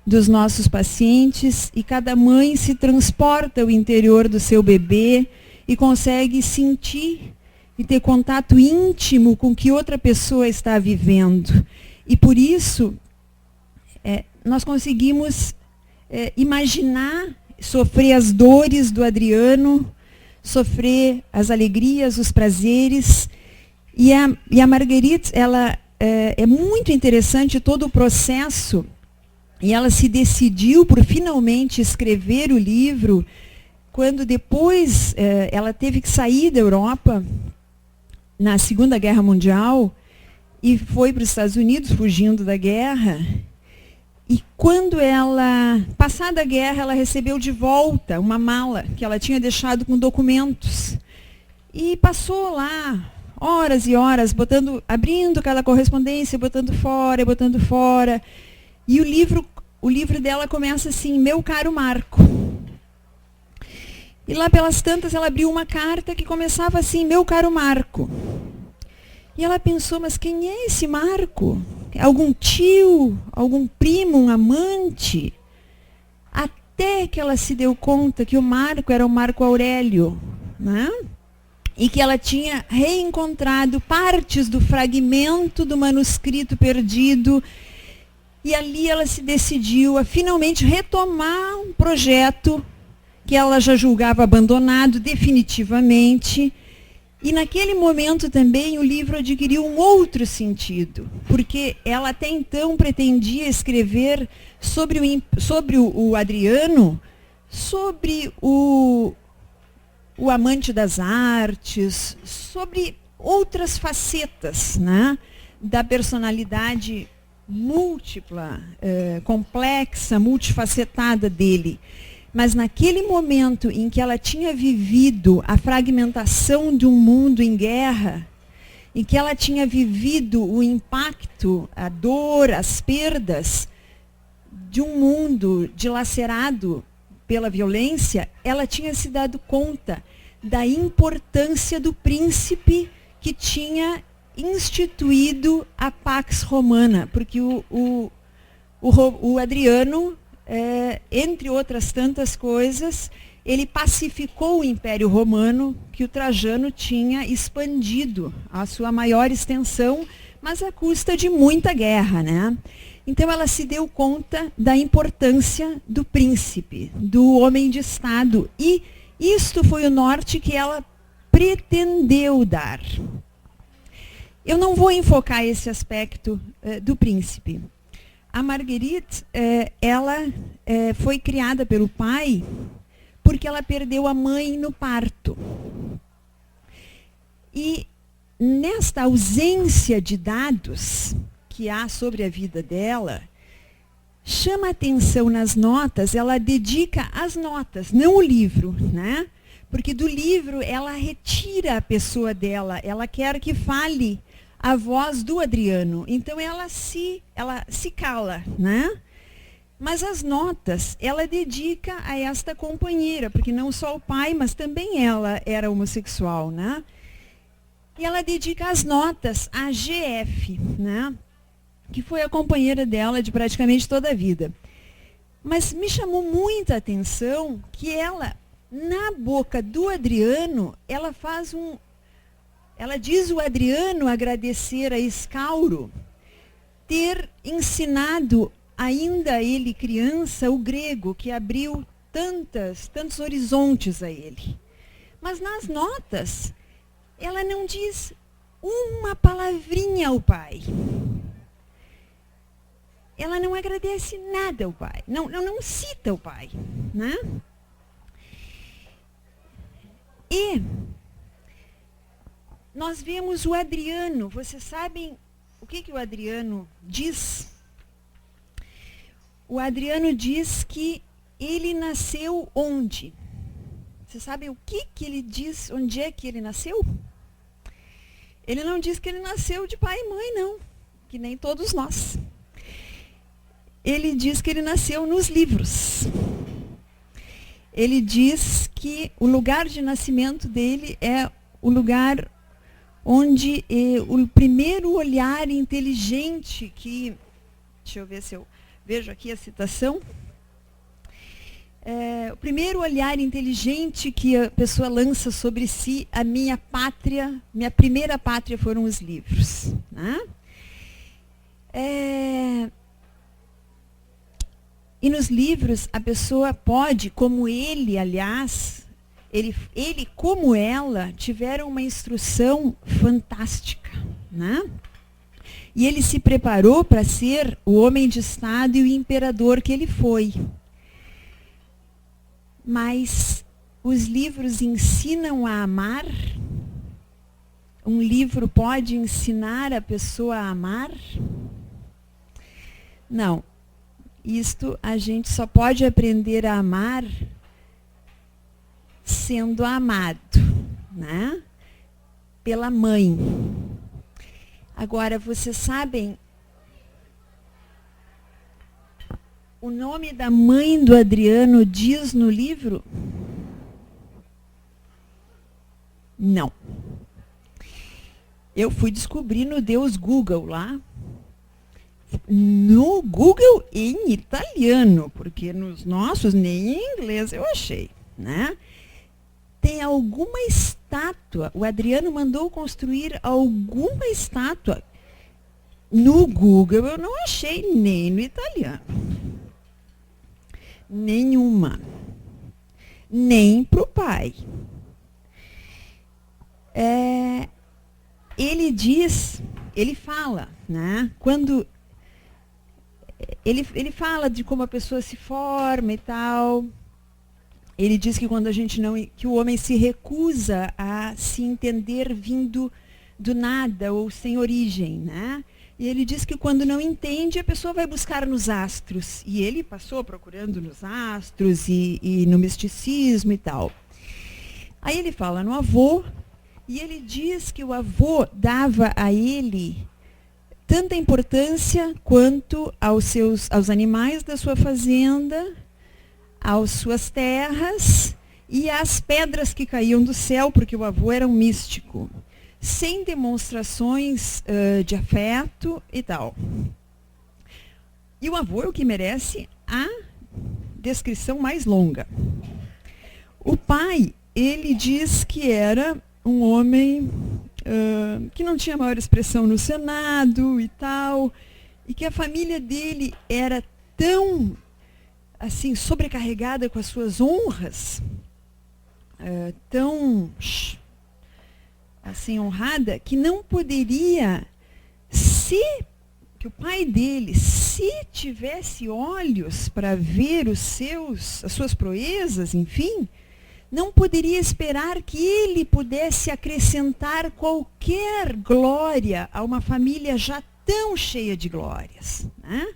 dos nossos pacientes e cada mãe se transporta ao interior do seu bebê e consegue sentir e ter contato íntimo com o que outra pessoa está vivendo. E por isso, nós conseguimos imaginar, sofrer as dores do Adriano, sofrer as alegrias, os prazeres. E a Marguerite, ela é muito interessante todo o processo, e ela se decidiu por finalmente escrever o livro, quando depois ela teve que sair da Europa, na Segunda Guerra Mundial, e foi para os Estados Unidos, fugindo da guerra. E quando passada a guerra, ela recebeu de volta uma mala que ela tinha deixado com documentos. E passou lá horas e horas, abrindo cada correspondência, botando fora. E o livro dela começa assim, Meu Caro Marco. E lá pelas tantas ela abriu uma carta que começava assim, Meu Caro Marco. E ela pensou, mas quem é esse Marco? Algum tio, algum primo, um amante? Até que ela se deu conta que o Marco era o Marco Aurélio, né? E que ela tinha reencontrado partes do fragmento do manuscrito perdido. E ali ela se decidiu a finalmente retomar um projeto que ela já julgava abandonado definitivamente. E naquele momento também o livro adquiriu um outro sentido, porque ela até então pretendia escrever sobre o Adriano, sobre o amante das artes, sobre outras facetas, né, da personalidade múltipla, complexa, multifacetada dele. Mas naquele momento em que ela tinha vivido a fragmentação de um mundo em guerra, em que ela tinha vivido o impacto, a dor, as perdas de um mundo dilacerado pela violência, ela tinha se dado conta da importância do príncipe que tinha instituído a Pax Romana, porque o Adriano, entre outras tantas coisas, ele pacificou o Império Romano, que o Trajano tinha expandido à sua maior extensão, mas à custa de muita guerra, né? Então ela se deu conta da importância do príncipe, do homem de Estado, e isto foi o norte que ela pretendeu dar. Eu não vou enfocar esse aspecto do príncipe. A Marguerite, ela foi criada pelo pai porque ela perdeu a mãe no parto. E nesta ausência de dados que há sobre a vida dela, chama atenção nas notas, ela dedica as notas, não o livro, né? Porque do livro ela retira a pessoa dela, ela quer que fale a voz do Adriano. Então ela se cala, né? Mas as notas ela dedica a esta companheira, porque não só o pai, mas também ela era homossexual, né? E ela dedica as notas a GF, né? Que foi a companheira dela de praticamente toda a vida. Mas me chamou muita atenção que ela, na boca do Adriano, ela diz o Adriano agradecer a Escauro ter ensinado, ainda ele criança, o grego, que abriu tantos horizontes a ele. Mas nas notas, ela não diz uma palavrinha ao pai. Ela não agradece nada ao pai, não cita o pai, né? E nós vemos o Adriano. Vocês sabem o que o Adriano diz? O Adriano diz que ele nasceu onde? Vocês sabem o que ele diz? Onde é que ele nasceu? Ele não diz que ele nasceu de pai e mãe, não. Que nem todos nós. Ele diz que ele nasceu nos livros. Ele diz que o lugar de nascimento dele é o lugar onde o primeiro olhar inteligente que... Deixa eu ver se eu vejo aqui a citação. O primeiro olhar inteligente que a pessoa lança sobre si, a minha pátria, minha primeira pátria foram os livros, né? E nos livros a pessoa pode, como ele, aliás, ele como ela, tiveram uma instrução fantástica, né? E ele se preparou para ser o homem de Estado e o imperador que ele foi. Mas os livros ensinam a amar? Um livro pode ensinar a pessoa a amar? Não. Isto a gente só pode aprender a amar sendo amado, né? Pela mãe. Agora, vocês sabem o nome da mãe do Adriano diz no livro? Não. Eu fui descobrir no Deus Google lá. No Google em italiano, porque nos nossos nem em inglês eu achei, né? Tem alguma estátua, o Adriano mandou construir alguma estátua. No Google eu não achei, nem no italiano. Nenhuma. Nem para o pai. Ele diz, ele fala, né? Quando ele fala de como a pessoa se forma e tal. Ele diz que quando a gente que o homem se recusa a se entender vindo do nada ou sem origem, né? E ele diz que quando não entende, a pessoa vai buscar nos astros. E ele passou procurando nos astros e no misticismo e tal. Aí ele fala no avô, e ele diz que o avô dava a ele tanta importância quanto aos animais da sua fazenda, às suas terras e às pedras que caíam do céu, porque o avô era um místico, sem demonstrações de afeto e tal. E o avô é o que merece a descrição mais longa. O pai, ele diz que era um homem que não tinha maior expressão no Senado e tal, e que a família dele era tão assim sobrecarregada com as suas honras, tão assim honrada, que não poderia, que o pai dele, se tivesse olhos para ver as suas proezas, enfim, não poderia esperar que ele pudesse acrescentar qualquer glória a uma família já tão cheia de glórias, né?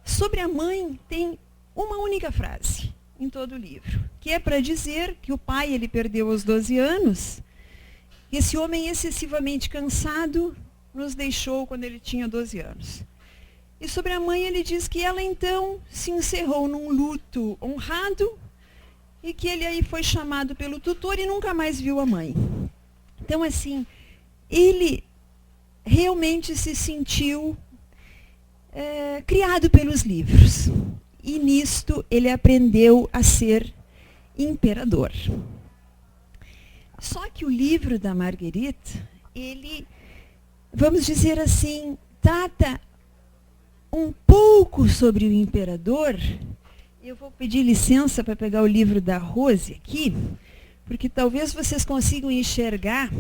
Sobre a mãe tem uma única frase em todo o livro, que é para dizer que o pai ele perdeu aos 12 anos, e esse homem excessivamente cansado nos deixou quando ele tinha 12 anos. E sobre a mãe ele diz que ela então se encerrou num luto honrado, e que ele aí foi chamado pelo tutor e nunca mais viu a mãe. Então, assim, ele realmente se sentiu criado pelos livros. E nisto ele aprendeu a ser imperador. Só que o livro da Marguerite, ele, vamos dizer assim, trata um pouco sobre o imperador. Eu vou pedir licença para pegar o livro da Rose aqui, porque talvez vocês consigam enxergar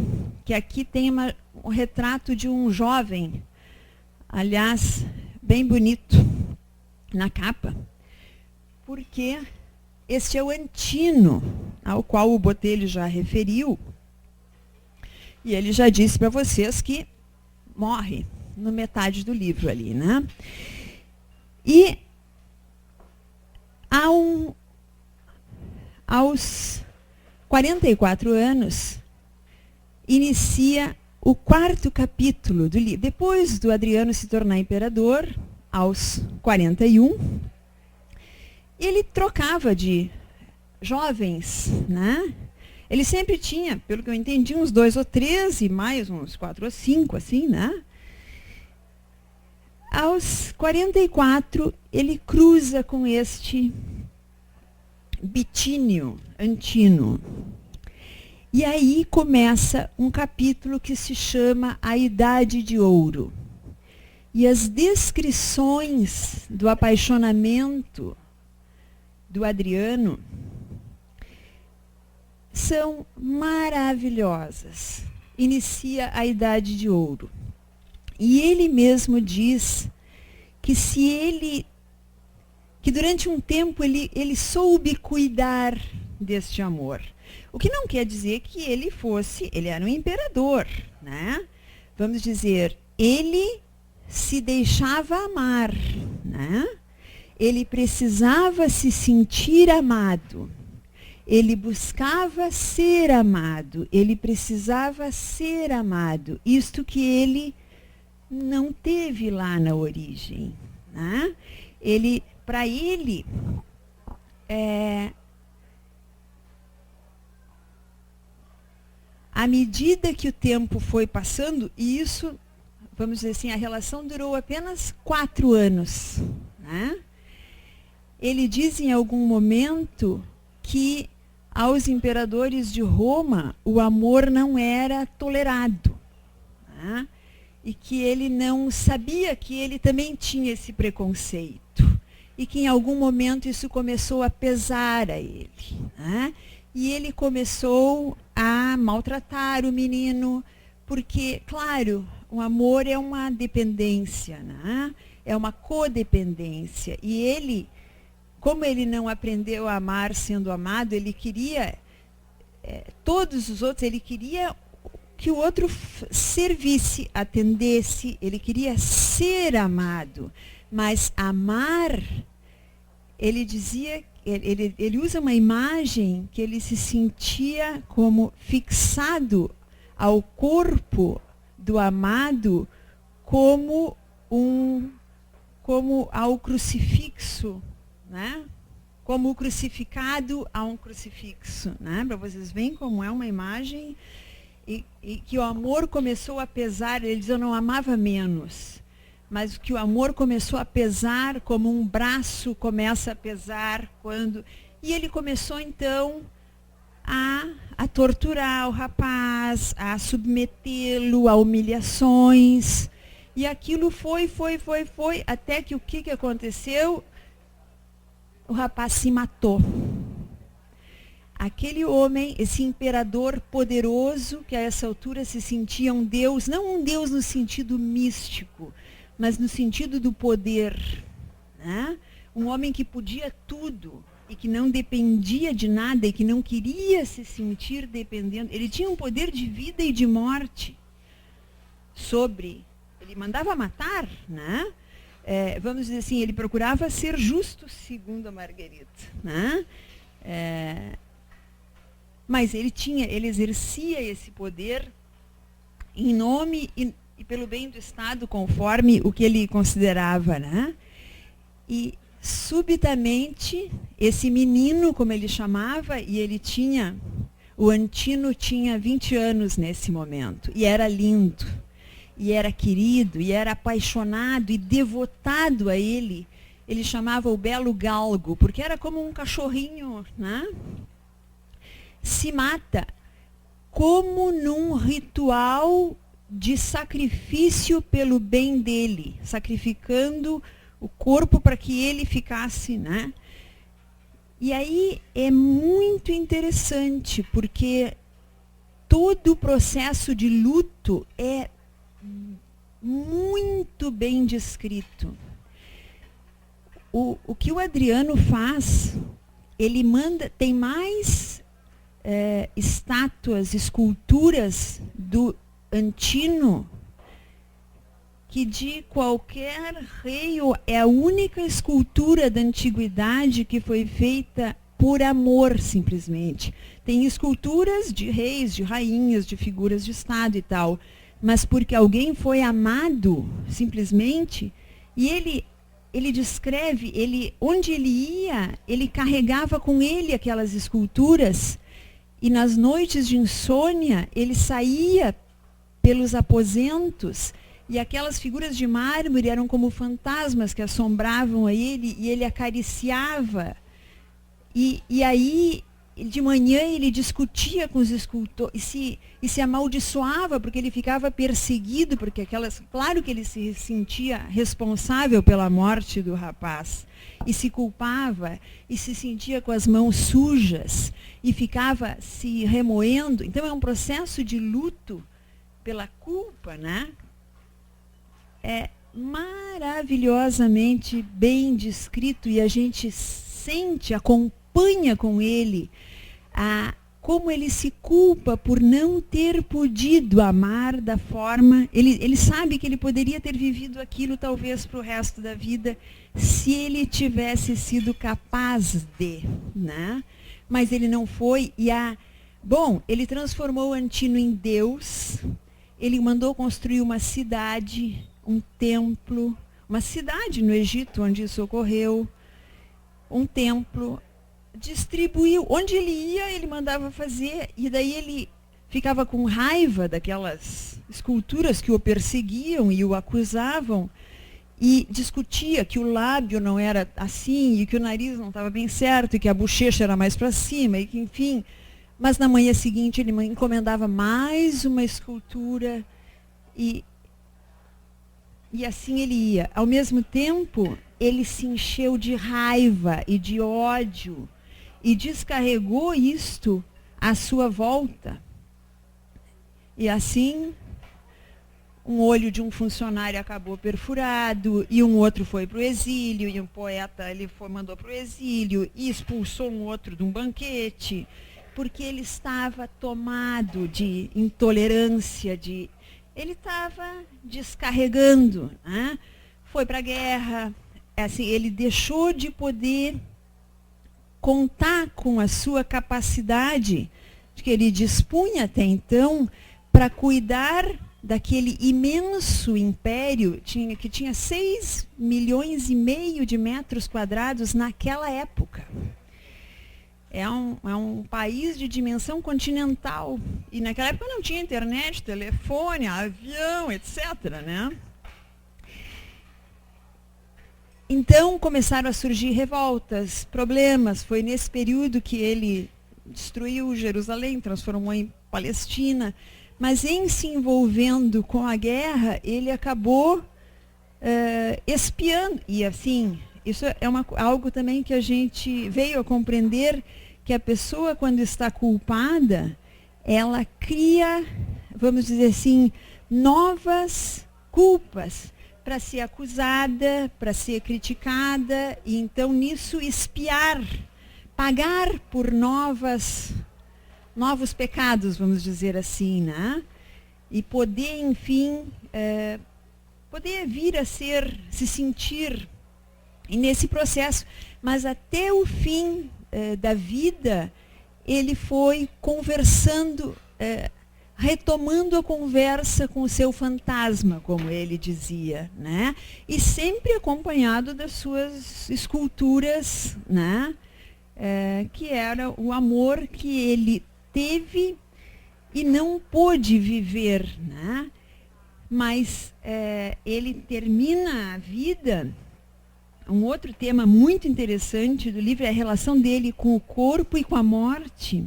que aqui tem um retrato de um jovem, aliás, bem bonito, na capa, porque este é o Antino, ao qual o Botelho já referiu, e ele já disse para vocês que morre no metade do livro ali, né? E aos 44 anos, inicia o 4º capítulo do livro. Depois do Adriano se tornar imperador, aos 41, ele trocava de jovens, né? Ele sempre tinha, pelo que eu entendi, uns 2 ou 3 e mais uns 4 ou 5, assim, né? Aos 44, ele cruza com este Bitínio Antino. E aí começa um capítulo que se chama A Idade de Ouro. E as descrições do apaixonamento do Adriano são maravilhosas. Inicia a Idade de Ouro. E ele mesmo diz que que durante um tempo ele soube cuidar deste amor. O que não quer dizer que ele era um imperador, né? Vamos dizer, ele se deixava amar, né? Ele precisava se sentir amado. Ele buscava ser amado. Ele precisava ser amado. Isto que ele não teve lá na origem, né? Para ele, à medida que o tempo foi passando, e isso, vamos dizer assim, a relação durou apenas 4 anos, né? Ele diz em algum momento que aos imperadores de Roma o amor não era tolerado, né? E que ele não sabia que ele também tinha esse preconceito. E que em algum momento isso começou a pesar a ele, né? E ele começou a maltratar o menino, porque, claro, o amor é uma dependência, né? É uma codependência. E ele, como ele não aprendeu a amar sendo amado, ele queria, todos os outros, ele queria que o outro servisse, atendesse, ele queria ser amado. Mas amar, ele dizia, ele usa uma imagem que ele se sentia como fixado ao corpo do amado, como ao crucifixo, né? como o crucificado a um crucifixo, né? Para vocês verem como é uma imagem e que o amor começou a pesar. Ele diz: eu não amava menos, mas que o amor começou a pesar como um braço começa a pesar quando... E ele começou então a torturar o rapaz, a submetê-lo a humilhações. E aquilo foi, até que o que aconteceu? O rapaz se matou. Aquele homem, esse imperador poderoso, que a essa altura se sentia um deus, não um deus no sentido místico, mas no sentido do poder, né? Um homem que podia tudo e que não dependia de nada e que não queria se sentir dependendo. Ele tinha um poder de vida e de morte ele mandava matar, né? Vamos dizer assim, ele procurava ser justo, segundo a Marguerite, né? Mas ele exercia esse poder em nome e pelo bem do Estado, conforme o que ele considerava, né? E subitamente esse menino, como ele chamava, o Antino tinha 20 anos nesse momento, e era lindo, e era querido, e era apaixonado e devotado a ele. Ele chamava o belo galgo, porque era como um cachorrinho, né? Se mata como num ritual de sacrifício pelo bem dele, sacrificando o corpo para que ele ficasse, né? E aí é muito interessante, porque todo o processo de luto é muito bem descrito. O que o Adriano faz, ele tem mais estátuas, esculturas do Antino que de qualquer rei. É a única escultura da antiguidade que foi feita por amor, simplesmente. Tem esculturas de reis, de rainhas, de figuras de Estado e tal, mas porque alguém foi amado, simplesmente. E ele descreve, onde ele ia, ele carregava com ele aquelas esculturas, e nas noites de insônia, ele saía pelos aposentos, e aquelas figuras de mármore eram como fantasmas que assombravam a ele, e ele acariciava. E aí, de manhã, ele discutia com os escultores e se amaldiçoava, porque ele ficava perseguido, porque claro que ele se sentia responsável pela morte do rapaz, e se culpava, e se sentia com as mãos sujas, e ficava se remoendo. Então é um processo de luto pela culpa, né? É maravilhosamente bem descrito, e a gente sente, acompanha com ele como ele se culpa por não ter podido amar da forma... Ele sabe que ele poderia ter vivido aquilo talvez para o resto da vida, se ele tivesse sido capaz de, né? Mas ele não foi. Ele transformou o Antino em Deus. Ele mandou construir uma cidade, um templo, uma cidade no Egito onde isso ocorreu, um templo. Distribuiu, onde ele ia, ele mandava fazer, e daí ele ficava com raiva daquelas esculturas que o perseguiam e o acusavam, e discutia que o lábio não era assim, e que o nariz não estava bem certo, e que a bochecha era mais para cima, e que, enfim. Mas na manhã seguinte ele encomendava mais uma escultura, e assim ele ia. Ao mesmo tempo, ele se encheu de raiva e de ódio, e descarregou isto à sua volta. E assim, um olho de um funcionário acabou perfurado, e um outro foi para o exílio, e um poeta mandou para o exílio, e expulsou um outro de um banquete, porque ele estava tomado de intolerância, ele estava descarregando, né? Foi para a guerra, assim, ele deixou de poder contar com a sua capacidade, de que ele dispunha até então, para cuidar daquele imenso império, que tinha 6,5 milhões de metros quadrados naquela época. é um país de dimensão continental. E naquela época não tinha internet, telefone, avião, etc., né? Então começaram a surgir revoltas, problemas. Foi nesse período que ele destruiu Jerusalém, transformou em Palestina. Mas em se envolvendo com a guerra, ele acabou espiando. E assim, isso é algo também que a gente veio a compreender, que a pessoa, quando está culpada, ela cria, vamos dizer assim, novas culpas para ser acusada, para ser criticada, e então nisso espiar, pagar por novos pecados, vamos dizer assim, né? E poder, enfim, poder vir a se sentir nesse processo. Mas até o fim da vida, ele foi conversando, retomando a conversa com o seu fantasma, como ele dizia, né? E sempre acompanhado das suas esculturas, né? Que era o amor que ele teve e não pôde viver, né? Mas ele termina a vida. Um outro tema muito interessante do livro é a relação dele com o corpo e com a morte,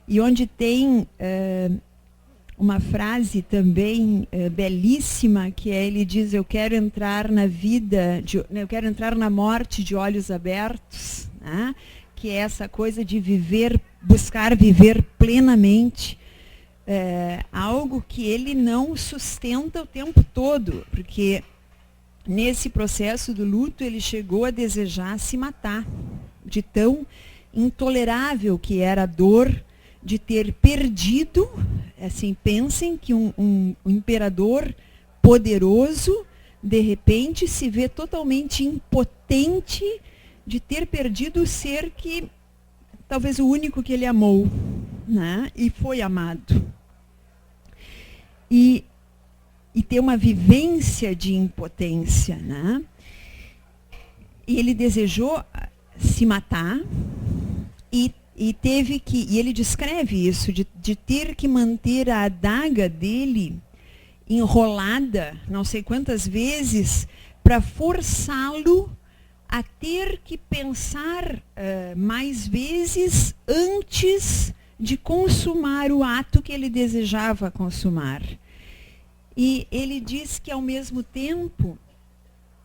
e onde tem uma frase também belíssima, que ele diz: eu quero entrar na vida, eu quero entrar na morte de olhos abertos, né? Que é essa coisa de viver, buscar viver plenamente, algo que ele não sustenta o tempo todo, porque nesse processo do luto ele chegou a desejar se matar, de tão intolerável que era a dor de ter perdido. Assim, pensem que um imperador poderoso, de repente, se vê totalmente impotente de ter perdido o ser que, talvez o único que ele amou, né? E foi amado. E ter uma vivência de impotência, né? E ele desejou se matar e teve que, e ele descreve isso, de ter que manter a adaga dele enrolada não sei quantas vezes para forçá-lo a ter que pensar mais vezes antes de consumar o ato que ele desejava consumar. E ele diz que, ao mesmo tempo,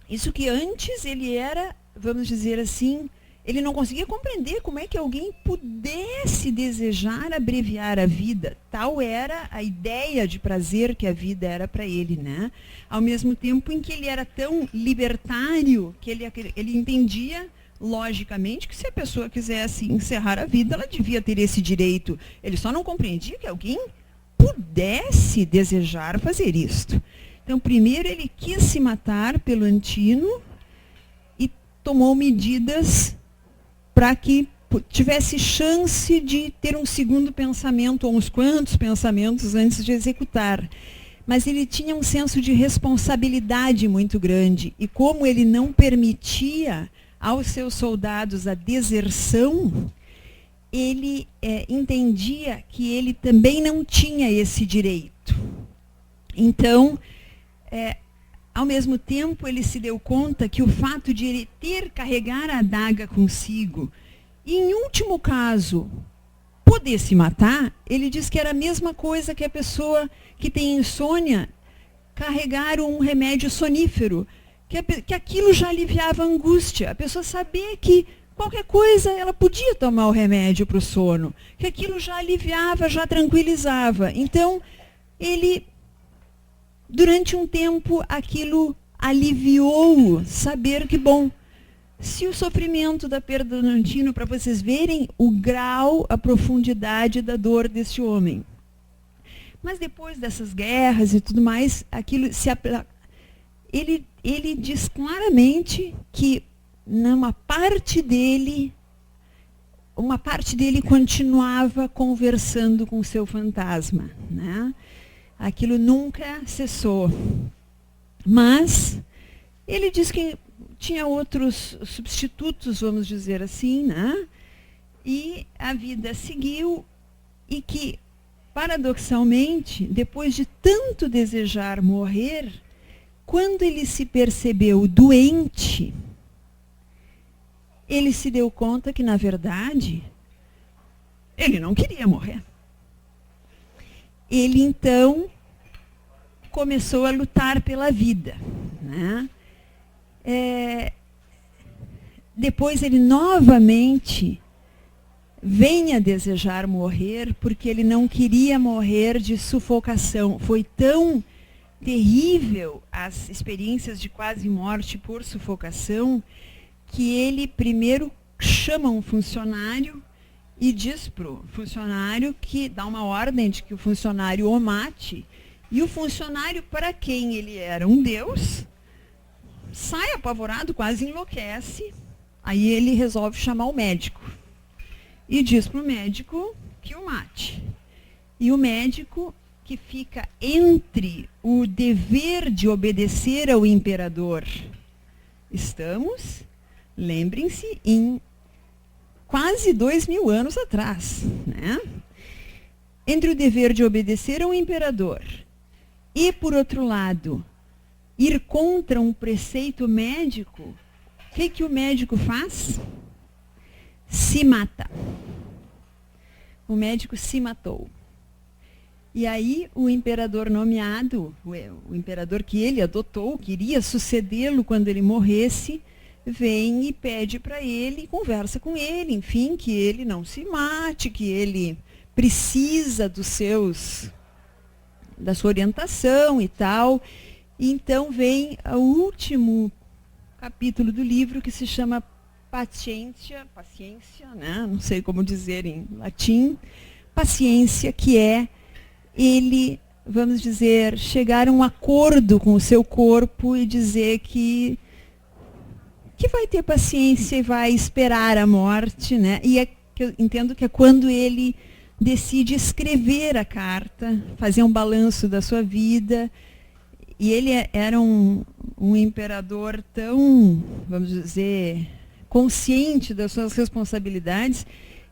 isso que antes ele era, vamos dizer assim, ele não conseguia compreender como é que alguém pudesse desejar abreviar a vida. Tal era a ideia de prazer que a vida era para ele, né? Ao mesmo tempo em que ele era tão libertário que ele entendia, logicamente, que se a pessoa quisesse encerrar a vida, ela devia ter esse direito. Ele só não compreendia que alguém pudesse desejar fazer isto. Então, primeiro ele quis se matar pelo Antino e tomou medidas para que tivesse chance de ter um segundo pensamento, ou uns quantos pensamentos antes de executar. Mas ele tinha um senso de responsabilidade muito grande, e como ele não permitia aos seus soldados a deserção, ele entendia que ele também não tinha esse direito. Então, ao mesmo tempo, ele se deu conta que o fato de ele carregar a adaga consigo, e, em último caso, poder se matar, ele diz que era a mesma coisa que a pessoa que tem insônia carregar um remédio sonífero, que aquilo já aliviava a angústia. A pessoa sabia que qualquer coisa ela podia tomar o remédio para o sono, que aquilo já aliviava, já tranquilizava. Então, ele, durante um tempo, aquilo aliviou-o, saber que, bom, se o sofrimento da perda do Antino, para vocês verem o grau, a profundidade da dor desse homem. Mas depois dessas guerras e tudo mais, aquilo ele diz claramente que uma parte dele continuava conversando com o seu fantasma, né? Aquilo nunca cessou. Mas ele diz que tinha outros substitutos, vamos dizer assim, né? E a vida seguiu, e que, paradoxalmente, depois de tanto desejar morrer, quando ele se percebeu doente, ele se deu conta que, na verdade, ele não queria morrer. Ele, então, começou a lutar pela vida, né? Depois ele novamente vem a desejar morrer, porque ele não queria morrer de sufocação. Foi tão terrível as experiências de quase morte por sufocação, que ele primeiro chama um funcionário e diz para o funcionário que dá uma ordem de que o funcionário o mate, e o funcionário, para quem ele era um deus, sai apavorado, quase enlouquece. Aí ele resolve chamar o médico e diz para o médico que o mate. E o médico, que fica entre o dever de obedecer ao imperador, estamos, lembrem-se, em quase 2000 anos atrás, né? Entre o dever de obedecer ao imperador e, por outro lado, ir contra um preceito médico, o que o médico faz? Se mata. O médico se matou. E aí o imperador nomeado, o imperador que ele adotou, queria sucedê-lo quando ele morresse, vem e pede para ele, conversa com ele, enfim, que ele não se mate, que ele precisa da sua orientação e tal. E então vem o último capítulo do livro, que se chama paciência, né? Não sei como dizer em latim, paciência, que é ele, vamos dizer, chegar a um acordo com o seu corpo e dizer que vai ter paciência e vai esperar a morte, né? E eu entendo que é quando ele decide escrever a carta, fazer um balanço da sua vida. E ele era um imperador tão, vamos dizer, consciente das suas responsabilidades,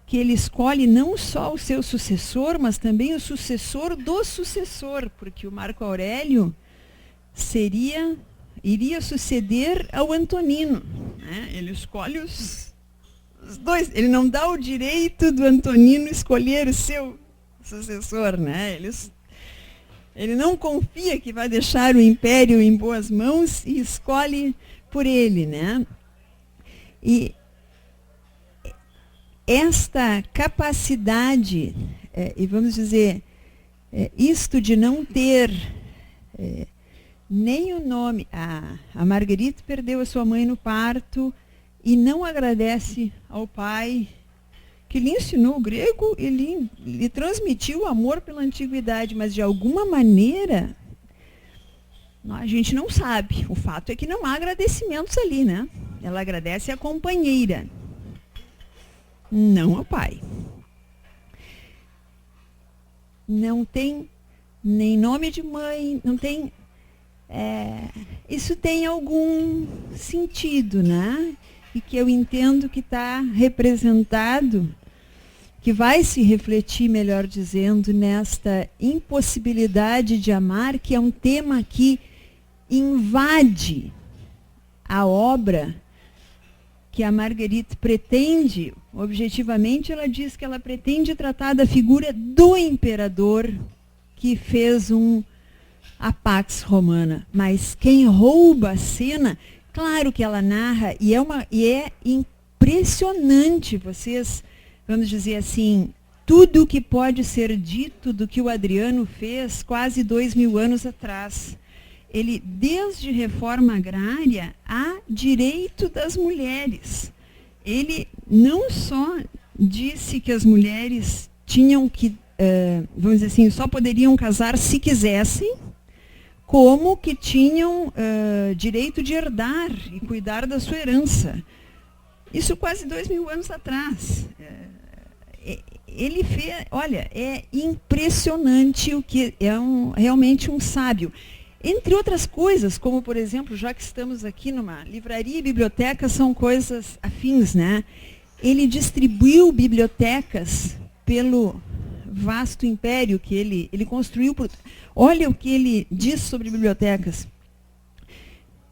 que ele escolhe não só o seu sucessor, mas também o sucessor do sucessor, porque o Marco Aurélio iria suceder ao Antonino, né? Ele escolhe os dois. Ele não dá o direito do Antonino escolher o seu sucessor, né? Ele não confia que vai deixar o império em boas mãos e escolhe por ele, né? E esta capacidade, e vamos dizer, isto de não ter nem o nome. A Marguerite perdeu a sua mãe no parto e não agradece ao pai, que lhe ensinou o grego e lhe transmitiu o amor pela antiguidade, mas de alguma maneira a gente não sabe. O fato é que não há agradecimentos ali, né? Ela agradece à companheira, não ao pai. Não tem nem nome de mãe, não tem. Isso tem algum sentido, né? E que eu entendo que está representado, que vai se refletir, melhor dizendo, nesta impossibilidade de amar, que é um tema que invade a obra que a Marguerite pretende. Objetivamente, ela diz que ela pretende tratar da figura do imperador que fez a Pax Romana. Mas quem rouba a cena, claro que ela narra, e é impressionante, vocês, vamos dizer assim, tudo o que pode ser dito do que o Adriano fez quase 2000 anos atrás. Ele, desde reforma agrária a direito das mulheres, ele não só disse que as mulheres tinham que, vamos dizer assim, só poderiam casar se quisessem, como que tinham direito de herdar e cuidar da sua herança. Isso quase 2000 anos atrás. Ele fez, olha, é impressionante, o que é realmente um sábio. Entre outras coisas, como, por exemplo, já que estamos aqui numa livraria e biblioteca, são coisas afins, né? ele distribuiu bibliotecas pelo vasto império que ele construiu. Olha o que ele diz sobre bibliotecas.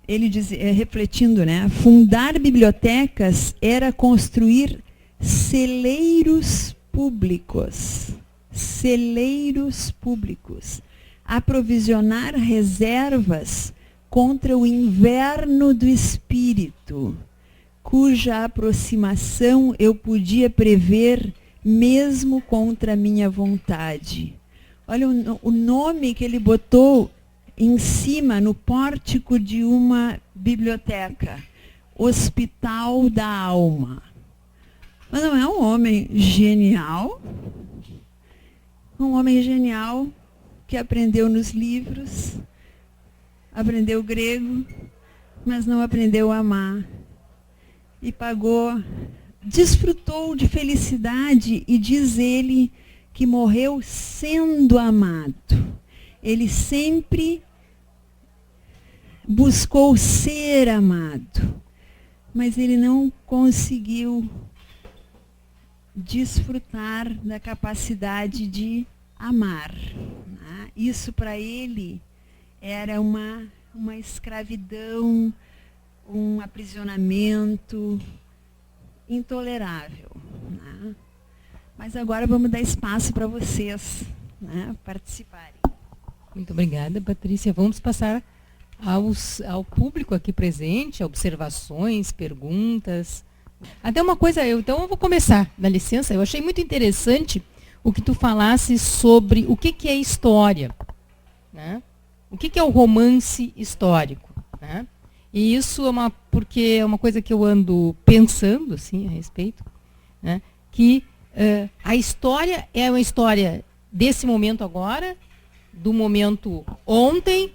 Ele diz, refletindo, né? Fundar bibliotecas era construir celeiros públicos. Celeiros públicos. Aprovisionar reservas contra o inverno do espírito, cuja aproximação eu podia prever mesmo contra a minha vontade. Olha o nome que ele botou em cima, no pórtico de uma biblioteca. Hospital da Alma. Mas não é um homem genial? Um homem genial que aprendeu nos livros, aprendeu grego, mas não aprendeu a amar. E pagou, desfrutou de felicidade, e diz ele que morreu sendo amado. Ele sempre buscou ser amado, mas ele não conseguiu desfrutar da capacidade de amar. Né? Isso para ele era uma escravidão, um aprisionamento intolerável. Né? Mas agora vamos dar espaço para vocês, né, participarem. Muito obrigada, Patrícia. Vamos passar ao público aqui presente, observações, perguntas. Até uma coisa, então eu vou começar, dá licença. Eu achei muito interessante o que tu falasse sobre o que é história, né? O que é o romance histórico, né? E isso porque é uma coisa que eu ando pensando assim, a respeito, né? Que a história é uma história desse momento agora, do momento ontem,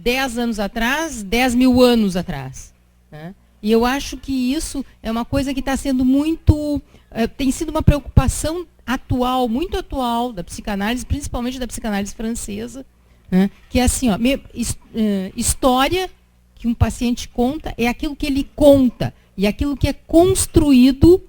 10 anos atrás, 10 mil anos atrás. Né? E eu acho que isso é uma coisa que está sendo tem sido uma preocupação atual, muito atual, da psicanálise, principalmente da psicanálise francesa, né? Que é assim, ó, história que um paciente conta é aquilo que ele conta, e aquilo que é construído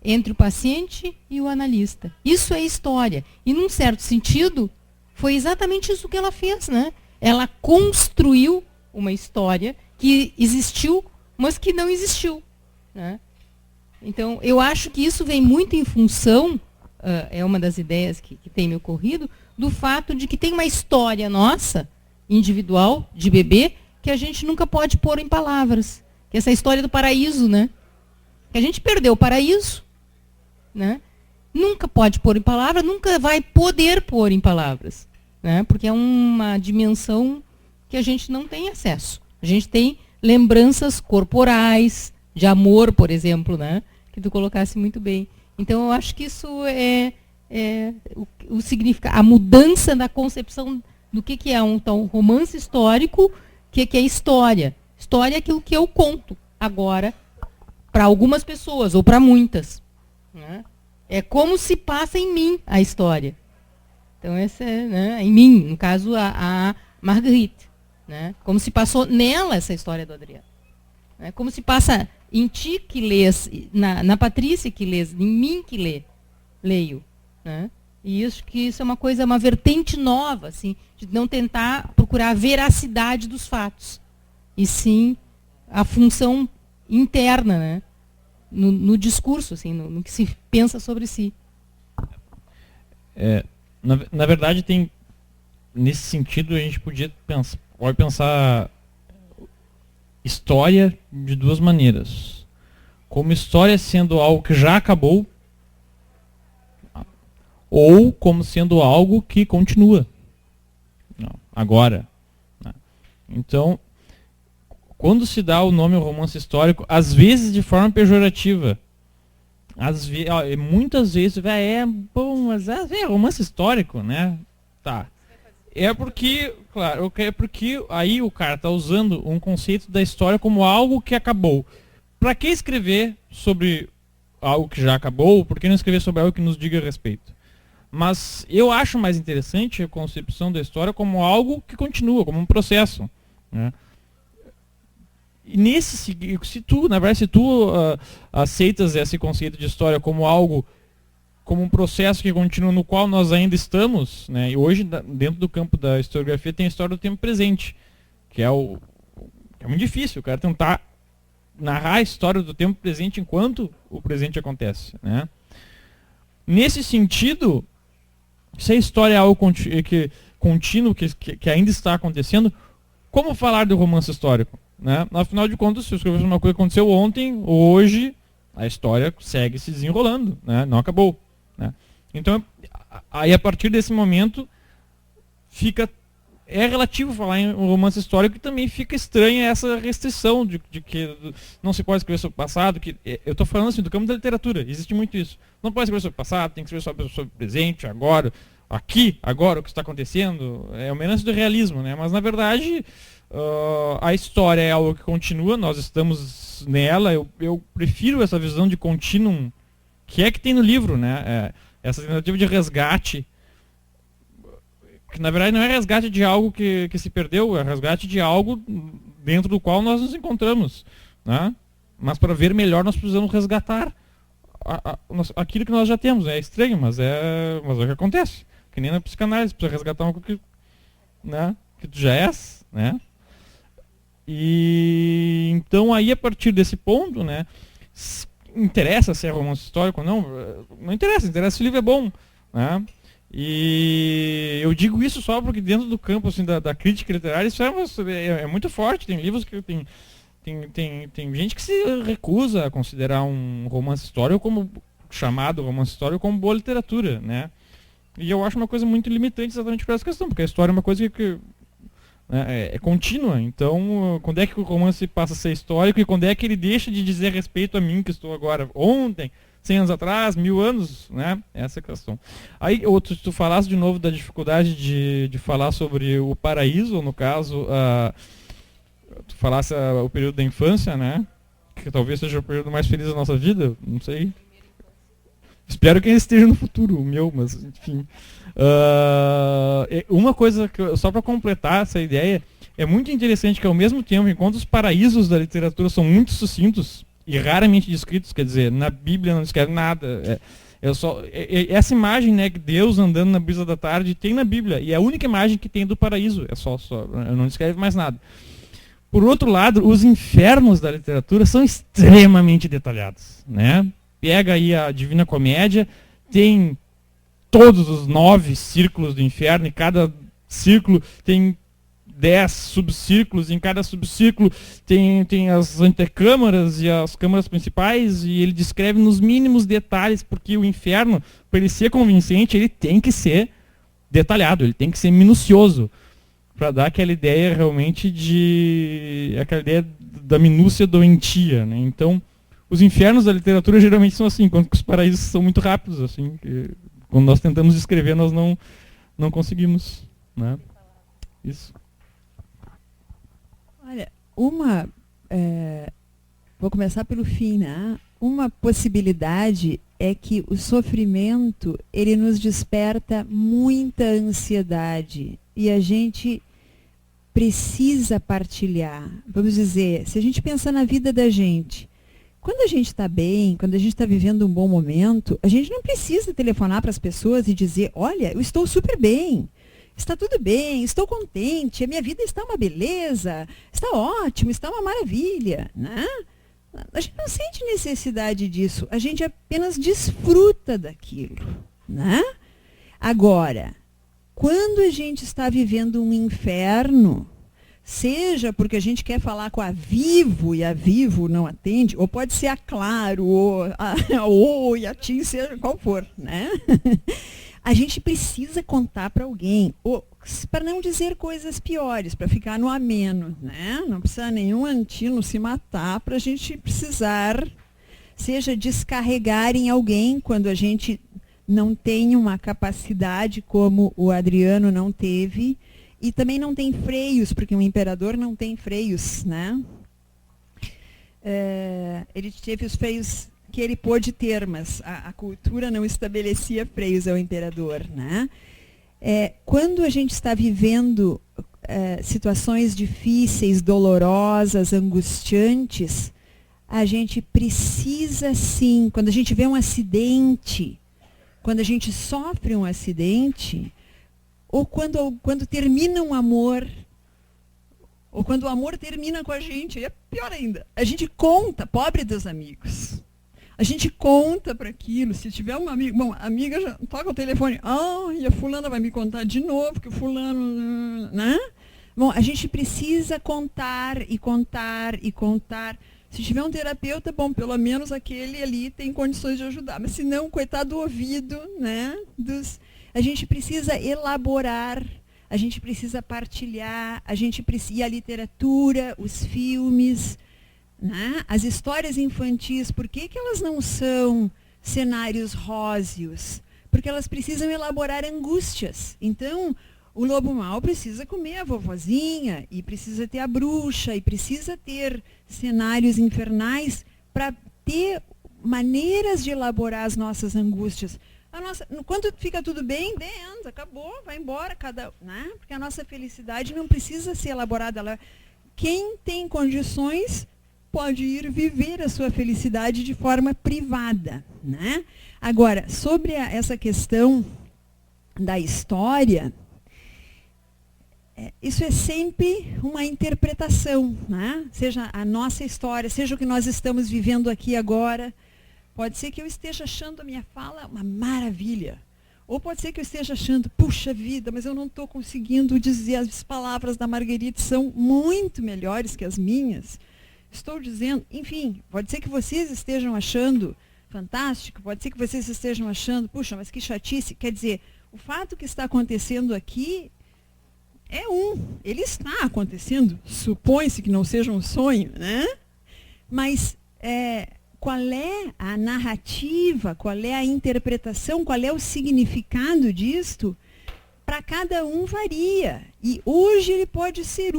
entre o paciente e o analista. Isso é história. E, num certo sentido, foi exatamente isso que ela fez, né? Ela construiu uma história que existiu, mas que não existiu. Né? Então, eu acho que isso vem muito em função, é uma das ideias que tem me ocorrido, do fato de que tem uma história nossa, individual, de bebê, que a gente nunca pode pôr em palavras. Que é essa história do paraíso, né? Que a gente perdeu o paraíso, né? Nunca pode pôr em palavras, nunca vai poder pôr em palavras, né? Porque é uma dimensão que a gente não tem acesso. A gente tem lembranças corporais, de amor, por exemplo, né? Que tu colocasse muito bem. Então, eu acho que isso é o significado, a mudança da concepção do que é um romance histórico, que é história. História é aquilo que eu conto agora para algumas pessoas, ou para muitas. Né? É como se passa em mim a história. Então, essa é, né, em mim, no caso, a Marguerite. Né? Como se passou nela essa história do Adriano. Né? Como se passa em ti que lês, na Patrícia que lês, em mim que leio. Né? E isso é uma coisa, uma vertente nova, assim, de não tentar procurar a veracidade dos fatos. E sim a função interna, né? No discurso, assim, no que se pensa sobre si. Na verdade, nesse sentido, a gente pode pensar história de duas maneiras. Como história sendo algo que já acabou, ou como sendo algo que continua. Agora. Então, quando se dá o nome ao romance histórico, às vezes de forma pejorativa. Muitas vezes, mas é romance histórico, né? Tá. É porque aí o cara está usando um conceito da história como algo que acabou. Para que escrever sobre algo que já acabou? Por que não escrever sobre algo que nos diga a respeito? Mas eu acho mais interessante a concepção da história como algo que continua, como um processo. Né? se tu aceitas esse conceito de história como algo, como um processo que continua, no qual nós ainda estamos, né? E hoje, dentro do campo da historiografia, tem a história do tempo presente, que é muito difícil, o cara tentar narrar a história do tempo presente enquanto o presente acontece, né? Nesse sentido, se a história é algo contínuo, que ainda está acontecendo, como falar do romance histórico? Né? Afinal de contas, se eu escrever uma coisa que aconteceu ontem, hoje, a história segue se desenrolando, né? Não acabou. Né? Então, aí a partir desse momento, é relativo falar em um romance histórico, e também fica estranha essa restrição de que não se pode escrever sobre o passado. Eu estou falando assim, do campo da literatura, existe muito isso. Não pode escrever sobre o passado, tem que escrever sobre o presente, agora, aqui, agora, o que está acontecendo. É uma herança do realismo, né? Mas, na verdade, a história é algo que continua, nós estamos nela. Eu prefiro essa visão de contínuo que tem no livro, né? Essa tentativa de resgate, que na verdade não é resgate de algo que se perdeu, é resgate de algo dentro do qual nós nos encontramos, né? Mas para ver melhor nós precisamos resgatar aquilo que nós já temos. É estranho, mas é o que acontece. Que nem na psicanálise, precisa resgatar algo que tu já és, né? E então aí, a partir desse ponto, né, interessa se é romance histórico ou não? Não interessa se o livro é bom, né? E eu digo isso só porque dentro do campo assim, da crítica literária isso é muito forte. Tem livros que tem gente que se recusa a considerar um romance histórico chamado romance histórico como boa literatura, né? E eu acho uma coisa muito limitante exatamente por essa questão, porque a história é uma coisa que é contínua. Então, quando é que o romance passa a ser histórico e quando é que ele deixa de dizer respeito a mim que estou agora, ontem, 100 anos atrás, 1000 anos, né? Essa é a questão. Aí, tu falasse de novo da dificuldade de falar sobre o paraíso, ou no caso, tu falasse o período da infância, né? Que talvez seja o período mais feliz da nossa vida, não sei. Espero que ele esteja no futuro, o meu, mas enfim. Uma coisa, só para completar essa ideia, é muito interessante que ao mesmo tempo, enquanto os paraísos da literatura são muito sucintos e raramente descritos, quer dizer, na Bíblia não descreve nada. Essa imagem, né, que Deus andando na brisa da tarde, tem na Bíblia, e é a única imagem que tem do paraíso, não descreve mais nada. Por outro lado, os infernos da literatura são extremamente detalhados, né? Pega aí a Divina Comédia, tem todos os 9 círculos do inferno, e cada círculo tem 10 subcírculos, e em cada subcírculo tem as antecâmaras e as câmaras principais, e ele descreve nos mínimos detalhes, porque o inferno, para ele ser convincente, ele tem que ser detalhado, ele tem que ser minucioso, para dar aquela ideia realmente aquela ideia da minúcia doentia, né? Então, os infernos da literatura geralmente são assim, enquanto que os paraísos são muito rápidos, assim, que quando nós tentamos escrever, nós não conseguimos, né? Isso. Olha, vou começar pelo fim, né? Uma possibilidade é que o sofrimento, ele nos desperta muita ansiedade, e a gente precisa partilhar. Vamos dizer, se a gente pensar na vida da gente, quando a gente está bem, quando a gente está vivendo um bom momento, a gente não precisa telefonar para as pessoas e dizer, olha, eu estou super bem, está tudo bem, estou contente, a minha vida está uma beleza, está ótimo, está uma maravilha, né? A gente não sente necessidade disso, a gente apenas desfruta daquilo, né? Agora, quando a gente está vivendo um inferno, seja porque a gente quer falar com a Vivo e a Vivo não atende, ou pode ser a Claro, ou a Oi, a TIM, seja qual for, né? A gente precisa contar para alguém, para não dizer coisas piores, para ficar no ameno, né? Não precisa nenhum antino se matar para a gente precisar, seja descarregar em alguém quando a gente não tem uma capacidade como o Adriano não teve, e também não tem freios, porque um imperador não tem freios, né? Ele teve os freios que ele pôde ter, mas a cultura não estabelecia freios ao imperador, né? Quando a gente está vivendo situações difíceis, dolorosas, angustiantes, a gente precisa sim, quando a gente vê um acidente, quando a gente sofre um acidente, ou quando termina um amor, ou quando o amor termina com a gente, é pior ainda. A gente conta, pobre dos amigos. A gente conta para aquilo. Se tiver uma amiga, bom, a amiga já toca o telefone, e a fulana vai me contar de novo, que o fulano, né? Bom, a gente precisa contar e contar e contar. Se tiver um terapeuta, bom, pelo menos aquele ali tem condições de ajudar. Mas se não, coitado do ouvido, né? A gente precisa elaborar, a gente precisa partilhar, e a literatura, os filmes, né? As histórias infantis, por que elas não são cenários róseos? Porque elas precisam elaborar angústias. Então, o lobo mau precisa comer a vovozinha, e precisa ter a bruxa, e precisa ter cenários infernais para ter maneiras de elaborar as nossas angústias. Quando fica tudo bem, acabou, vai embora, né? Porque a nossa felicidade não precisa ser elaborada. Quem tem condições pode ir viver a sua felicidade de forma privada, né? Agora, sobre essa questão da história, isso é sempre uma interpretação, né? Seja a nossa história, seja o que nós estamos vivendo aqui agora. Pode ser que eu esteja achando a minha fala uma maravilha. Ou pode ser que eu esteja achando, puxa vida, mas eu não estou conseguindo dizer, as palavras da Marguerite são muito melhores que as minhas. Estou dizendo, enfim, pode ser que vocês estejam achando fantástico, pode ser que vocês estejam achando, puxa, mas que chatice. Quer dizer, o fato que está acontecendo aqui ele está acontecendo, supõe-se que não seja um sonho, né? Mas qual é a narrativa, qual é a interpretação, qual é o significado disto? Para cada um varia. E hoje ele pode ser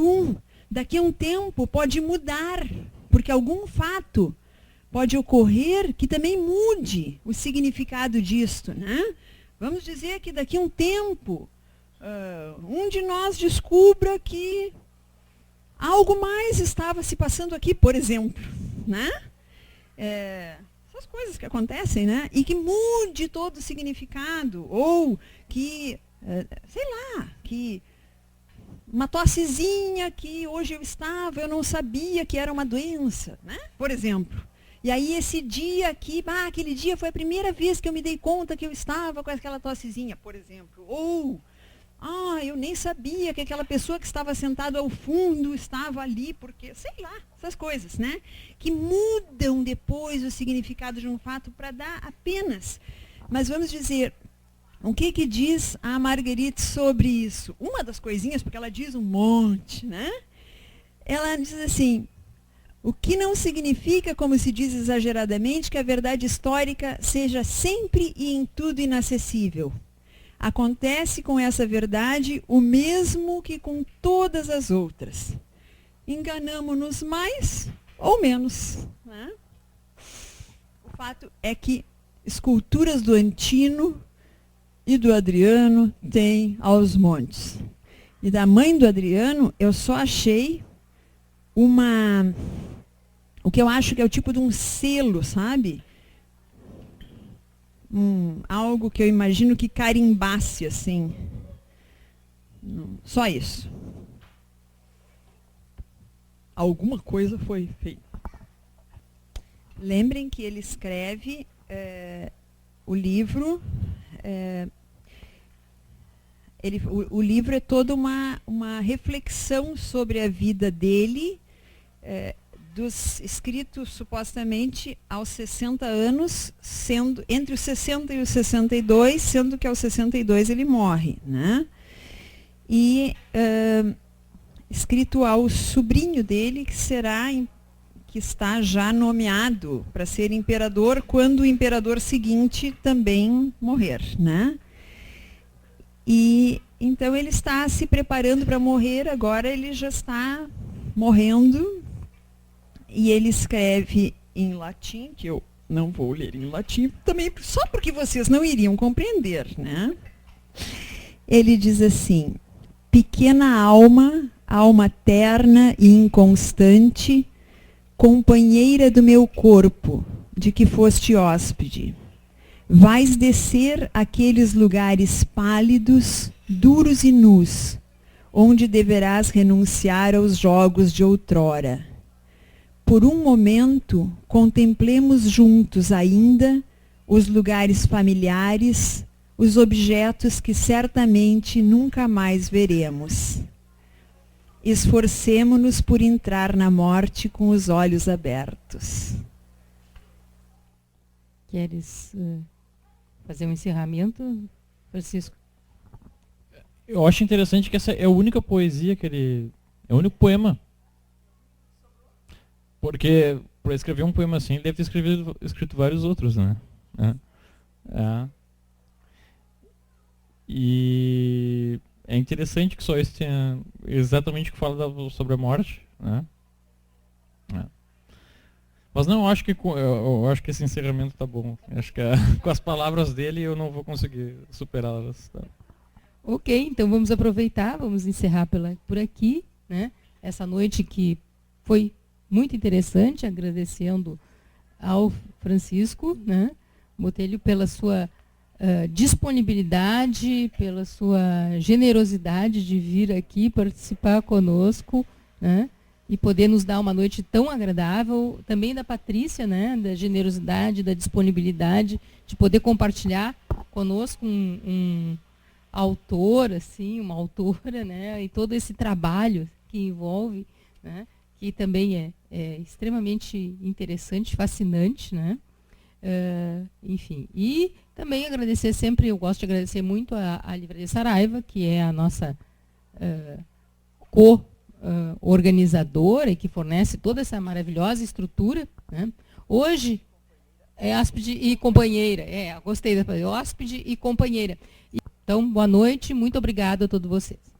daqui a um tempo pode mudar, porque algum fato pode ocorrer que também mude o significado disto, né? Vamos dizer que daqui a um tempo um de nós descubra que algo mais estava se passando aqui, por exemplo, né? Essas coisas que acontecem, né? E que mude todo o significado, ou que, sei lá, que uma tossezinha que hoje eu não sabia que era uma doença, né? Por exemplo. E aí esse dia aqui, aquele dia foi a primeira vez que eu me dei conta que eu estava com aquela tossezinha, por exemplo. Ou eu nem sabia que aquela pessoa que estava sentada ao fundo estava ali, porque, sei lá, essas coisas, né? Que mudam depois o significado de um fato para dar apenas. Mas vamos dizer, o que diz a Marguerite sobre isso? Uma das coisinhas, porque ela diz um monte, né? Ela diz assim, o que não significa, como se diz exageradamente, que a verdade histórica seja sempre e em tudo inacessível. Acontece com essa verdade o mesmo que com todas as outras. Enganamo-nos mais ou menos, né? O fato é que esculturas do Antino e do Adriano tem aos montes. E da mãe do Adriano, eu só achei o que eu acho que é o tipo de um selo, sabe? Algo que eu imagino que carimbasse, assim. Só isso. Alguma coisa foi feita. Lembrem que ele escreve o livro. O livro é toda uma reflexão sobre a vida dele, dos escritos supostamente aos 60 anos, sendo entre os 60 e os 62, sendo que aos 62 ele morre, né? E escrito ao sobrinho dele, que está já nomeado para ser imperador quando o imperador seguinte também morrer, né? E então ele está se preparando para morrer, agora ele já está morrendo. E ele escreve em latim, que eu não vou ler em latim, também só porque vocês não iriam compreender, né? Ele diz assim, Pequena alma, alma terna e inconstante, companheira do meu corpo, de que foste hóspede. Vais descer aqueles lugares pálidos, duros e nus, onde deverás renunciar aos jogos de outrora. Por um momento, contemplemos juntos ainda os lugares familiares, os objetos que certamente nunca mais veremos. Esforcemo-nos por entrar na morte com os olhos abertos. Queres fazer um encerramento, Francisco? Eu acho interessante que essa é a única poesia que ele... É o único poema. Porque para escrever um poema assim, ele deve ter escrito vários outros, né? E é interessante que só esse tenha exatamente o que fala sobre a morte, né? Mas não, eu acho que esse encerramento tá bom. Eu acho que com as palavras dele eu não vou conseguir superá-las. Tá? Ok, então vamos aproveitar, vamos encerrar por aqui, né? Essa noite que foi muito interessante, agradecendo ao Francisco, né, Botelho, pela sua disponibilidade, pela sua generosidade de vir aqui participar conosco, né, e poder nos dar uma noite tão agradável. Também da Patrícia, né, da generosidade, da disponibilidade de poder compartilhar conosco um autor, assim, uma autora, né, e todo esse trabalho que envolve, né, que também é extremamente interessante, fascinante, né? Enfim, e também agradecer sempre, eu gosto de agradecer muito a Livraria Saraiva, que é a nossa co-organizadora e que fornece toda essa maravilhosa estrutura, né? Hoje é hóspede e companheira, gostei da palavra, hóspede e companheira. Então, boa noite, muito obrigada a todos vocês.